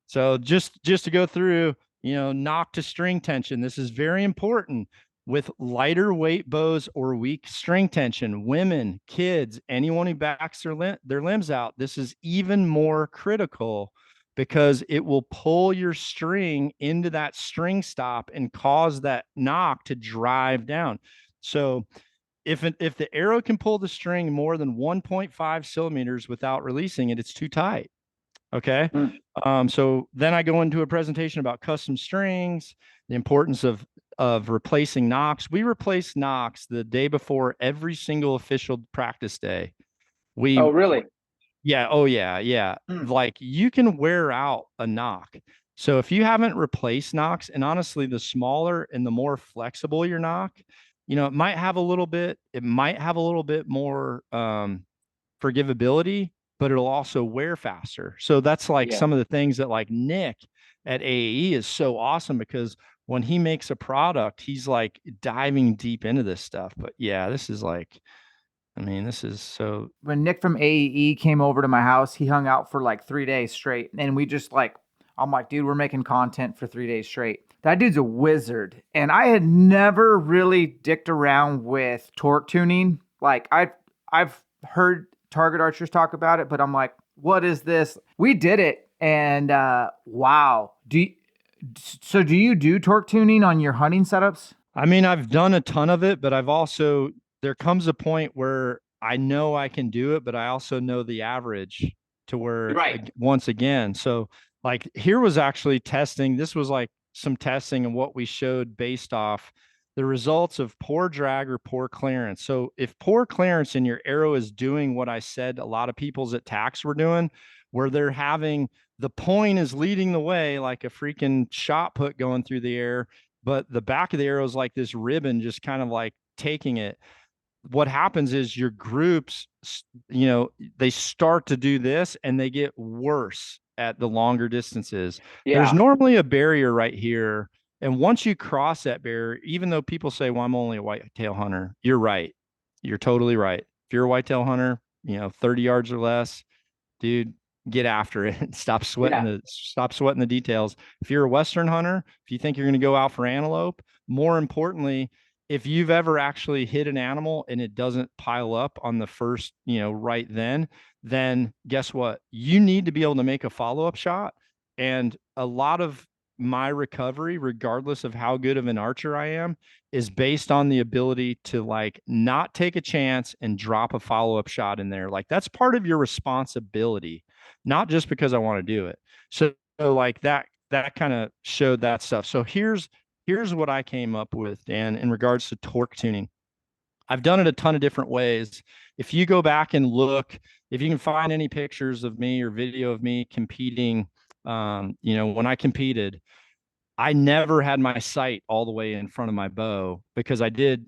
So just to go through, nock to string tension. This is very important with lighter weight bows or weak string tension. Women, kids, anyone who backs their limbs out, this is even more critical because it will pull your string into that string stop and cause that nock to drive down. So if the arrow can pull the string more than 1.5 centimeters without releasing it, it's too tight. Okay. So then I go into a presentation about custom strings, the importance of replacing nocks. We replace nocks the day before every single official practice day. Oh, really? Yeah. Oh, yeah. Yeah. Like you can wear out a nock. So if you haven't replaced nocks, and honestly, the smaller and the more flexible your nock, it might have a little bit more forgivability, but it'll also wear faster. So that's like some of the things that like Nick at AAE is so awesome, because when he makes a product, he's like diving deep into this stuff. But yeah, this is like, this is so. When Nick from AEE came over to my house, he hung out for like 3 days straight. And we just like, I'm like, dude, we're making content for 3 days straight. That dude's a wizard. And I had never really dicked around with torque tuning. Like I've heard target archers talk about it, but I'm like, what is this? We did it. And wow. Do you do torque tuning on your hunting setups? I've done a ton of it, but there comes a point where I know I can do it, but I also know the average to where, once again, so like here was actually testing. This was like some testing and what we showed based off the results of poor drag or poor clearance. So if poor clearance and your arrow is doing what I said a lot of people's at tax were doing, where they're having the point is leading the way like a freaking shot put going through the air, but the back of the arrow is like this ribbon just kind of like taking it. What happens is your groups, they start to do this and they get worse at the longer distances. There's normally a barrier right here. And once you cross that barrier, even though people say, well, I'm only a whitetail hunter, you're right. You're totally right. If you're a whitetail hunter, 30 yards or less, dude, get after it. Stop sweating the details. If you're a Western hunter, if you think you're going to go out for antelope, more importantly, if you've ever actually hit an animal and it doesn't pile up on the first, right then guess what? You need to be able to make a follow-up shot. And a lot of my recovery, regardless of how good of an archer I am, is based on the ability to like not take a chance and drop a follow-up shot in there. Like that's part of your responsibility, not just because I want to do it. So like that kind of showed that stuff. So here's what I came up with, Dan, in regards to torque tuning. I've done it a ton of different ways. If you go back and look, if you can find any pictures of me or video of me competing, when I competed, I never had my sight all the way in front of my bow because I did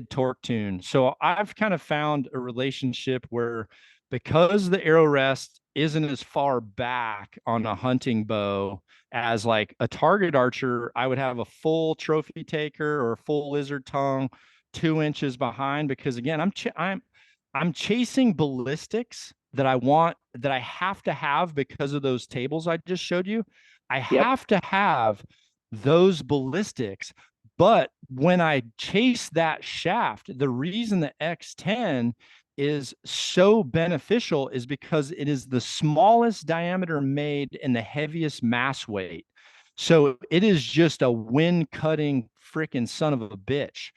torque tune. So I've kind of found a relationship where, because the arrow rest isn't as far back on a hunting bow as like a target archer, I would have a full trophy taker or a full lizard tongue 2 inches behind, because again, I'm chasing ballistics that I have to have because of those tables I just showed you. I have to have those ballistics. But when I chase that shaft, the reason the X10 is so beneficial is because it is the smallest diameter made and the heaviest mass weight. So it is just a wind cutting freaking son of a bitch,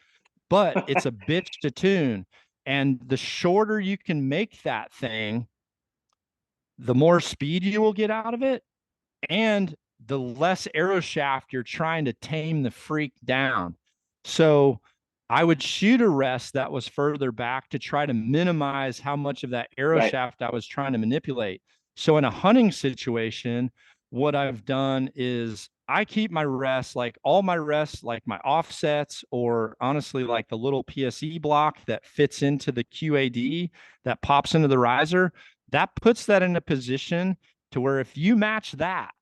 but it's a bitch to tune. And the shorter you can make that thing, the more speed you will get out of it, and the less arrow shaft you're trying to tame the freak down. So I would shoot a rest that was further back to try to minimize how much of that arrow shaft I was trying to manipulate. So in a hunting situation, what I've done is I keep my rests, like all my rests, like my offsets, or honestly, like the little PSE block that fits into the QAD that pops into the riser, that puts that in a position to where if you match that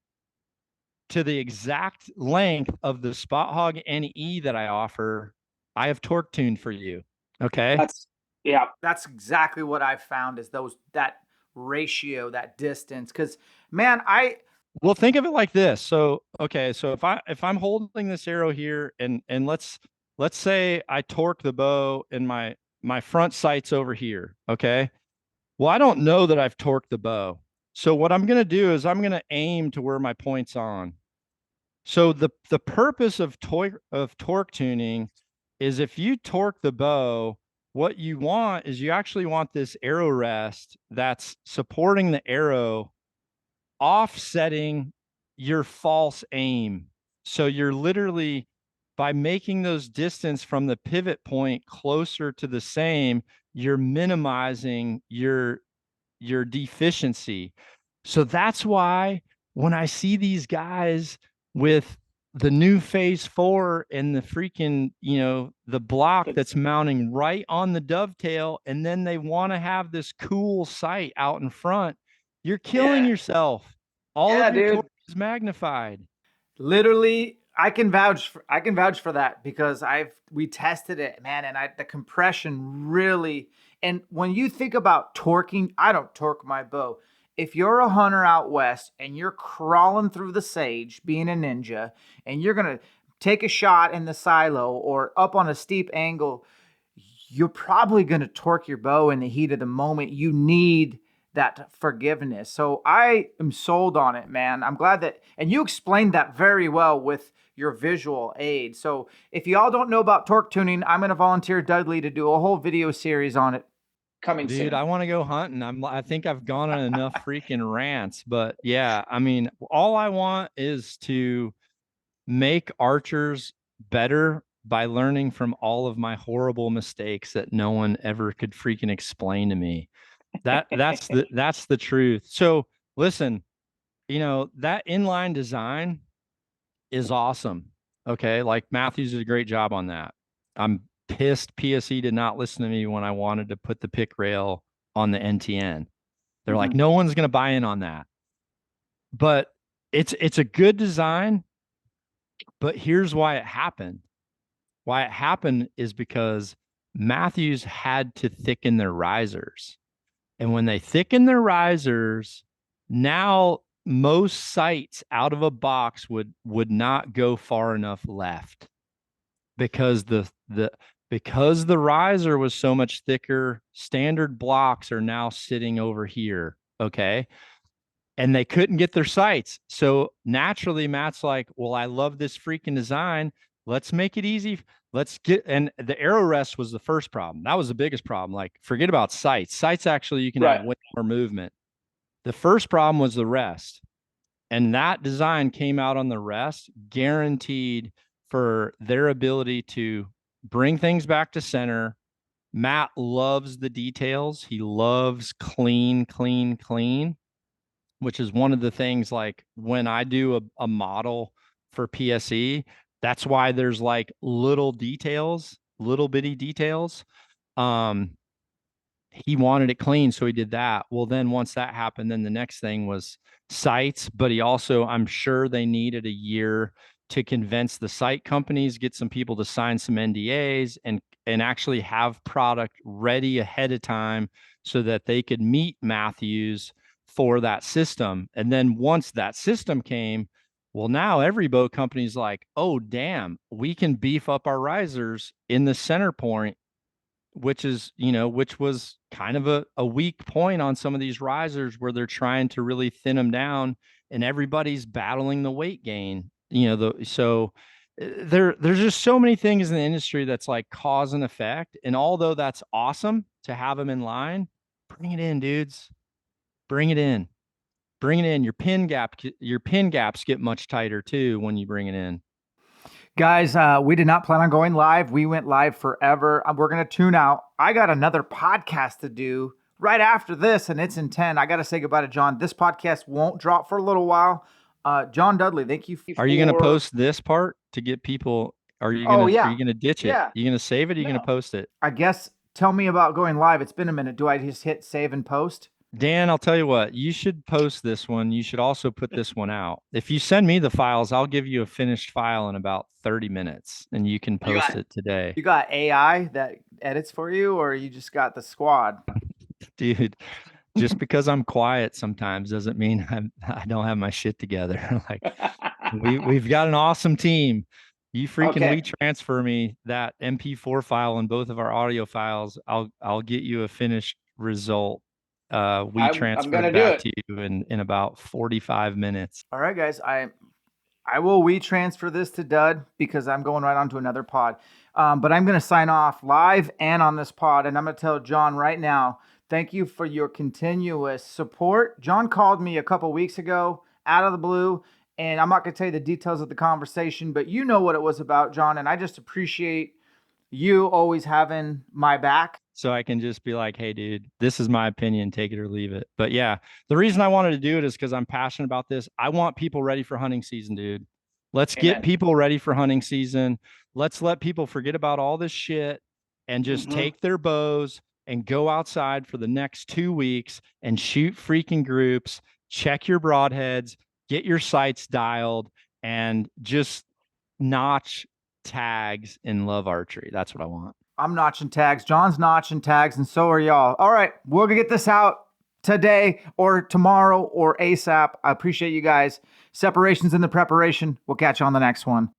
to the exact length of the Spot Hog NE that I offer, I have torque tuned for you. Okay. That's exactly what I found is that ratio, that distance. Cause man, well, think of it like this. So, okay. So if I'm holding this arrow here and let's say I torque the bow and my front sight's over here. Okay. Well, I don't know that I've torqued the bow. So what I'm going to do is I'm going to aim to where my point's on. So the purpose of torque tuning is if you torque the bow, what you want is you actually want this arrow rest that's supporting the arrow, offsetting your false aim. So you're literally, by making those distance from the pivot point closer to the same, you're minimizing your deficiency. So that's why when I see these guys with the new phase 4 and the freaking, the block that's mounting right on the dovetail, and then they want to have this cool sight out in front, you're killing yourself. All of your torque is magnified. Literally, I can vouch for that because we tested it, man, and the compression really. And when you think about torquing, I don't torque my bow. If you're a hunter out west and you're crawling through the sage, being a ninja, and you're gonna take a shot in the silo or up on a steep angle, you're probably gonna torque your bow in the heat of the moment. You need that forgiveness. So I am sold on it, man. I'm glad and you explained that very well with your visual aid. So if y'all don't know about torque tuning, I'm going to volunteer Dudley to do a whole video series on it. Coming soon. Dude, I want to go hunting. I think I've gone on enough freaking rants, but yeah, I mean, all I want is to make archers better by learning from all of my horrible mistakes that no one ever could freaking explain to me. That's the truth. So listen, that inline design is awesome. Okay. Like Matthews did a great job on that. I'm pissed PSE did not listen to me when I wanted to put the pick rail on the NTN. They're like, no one's going to buy in on that. But it's a good design. But here's why it happened. Why it happened is because Matthews had to thicken their risers. And when they thicken their risers, now most sights out of a box would not go far enough left because because the riser was so much thicker. Standard blocks are now sitting over here. Okay. And they couldn't get their sights. So naturally, Matt's like, well, I love this freaking design. Let's make it easy. And the arrow rest was the first problem. That was the biggest problem. Like, forget about sights. Sights, actually, you can have way more movement. The first problem was the rest. And that design came out on the rest, guaranteed for their ability to bring things back to center. Matt loves the details. He loves clean, clean, clean, which is one of the things, like when I do a model for PSE, that's why there's like little bitty details. He wanted it clean, so he did that. Well, then once that happened, then the next thing was sites, but he also, I'm sure they needed a year to convince the site companies, get some people to sign some NDAs and actually have product ready ahead of time so that they could meet Matthews for that system. And then once that system came, well, now every boat company's like, oh, damn, we can beef up our risers in the center point which was kind of a weak point on some of these risers where they're trying to really thin them down and everybody's battling the weight gain, there's just so many things in the industry that's like cause and effect. And although that's awesome to have them in line, bring it in, dudes, bring it in. Your pin gaps get much tighter too when you bring it in. Guys, we did not plan on going live. We went live forever. We're going to tune out. I got another podcast to do right after this, and it's in 10. I got to say goodbye to John. This podcast won't drop for a little while. John Dudley, thank you. Are you going to post this part to get people? Are you going to ditch it? Yeah. Are you going to save it? Or are you going to post it? I guess. Tell me about going live. It's been a minute. Do I just hit save and post? Dan, I'll tell you what, you should post this one. You should also put this one out. If you send me the files, I'll give you a finished file in about 30 minutes and you can post it today. You got AI that edits for you, or you just got the squad? Dude, just because I'm quiet sometimes doesn't mean I don't have my shit together. Like we've got an awesome team. You freaking WeTransfer me that MP4 file and both of our audio files. I'll get you a finished result. WeTransfer back to you in about 45 minutes. All right, guys. I will WeTransfer this to Dud because I'm going right on to another pod. But I'm going to sign off live and on this pod. And I'm going to tell John right now, thank you for your continuous support. John called me a couple weeks ago out of the blue, and I'm not going to tell you the details of the conversation, but you know what it was about, John. And I just appreciate you always having my back. So I can just be like, hey, dude, this is my opinion. Take it or leave it. But yeah, the reason I wanted to do it is because I'm passionate about this. I want people ready for hunting season, dude. Let's get people ready for hunting season. Let's let people forget about all this shit and just take their bows and go outside for the next 2 weeks and shoot freaking groups, check your broadheads, get your sights dialed, and just notch tags and love archery. That's what I want. I'm notching tags. John's notching tags, and so are y'all. All right, we're going to get this out today or tomorrow or ASAP. I appreciate you guys. Separations in the preparation. We'll catch you on the next one.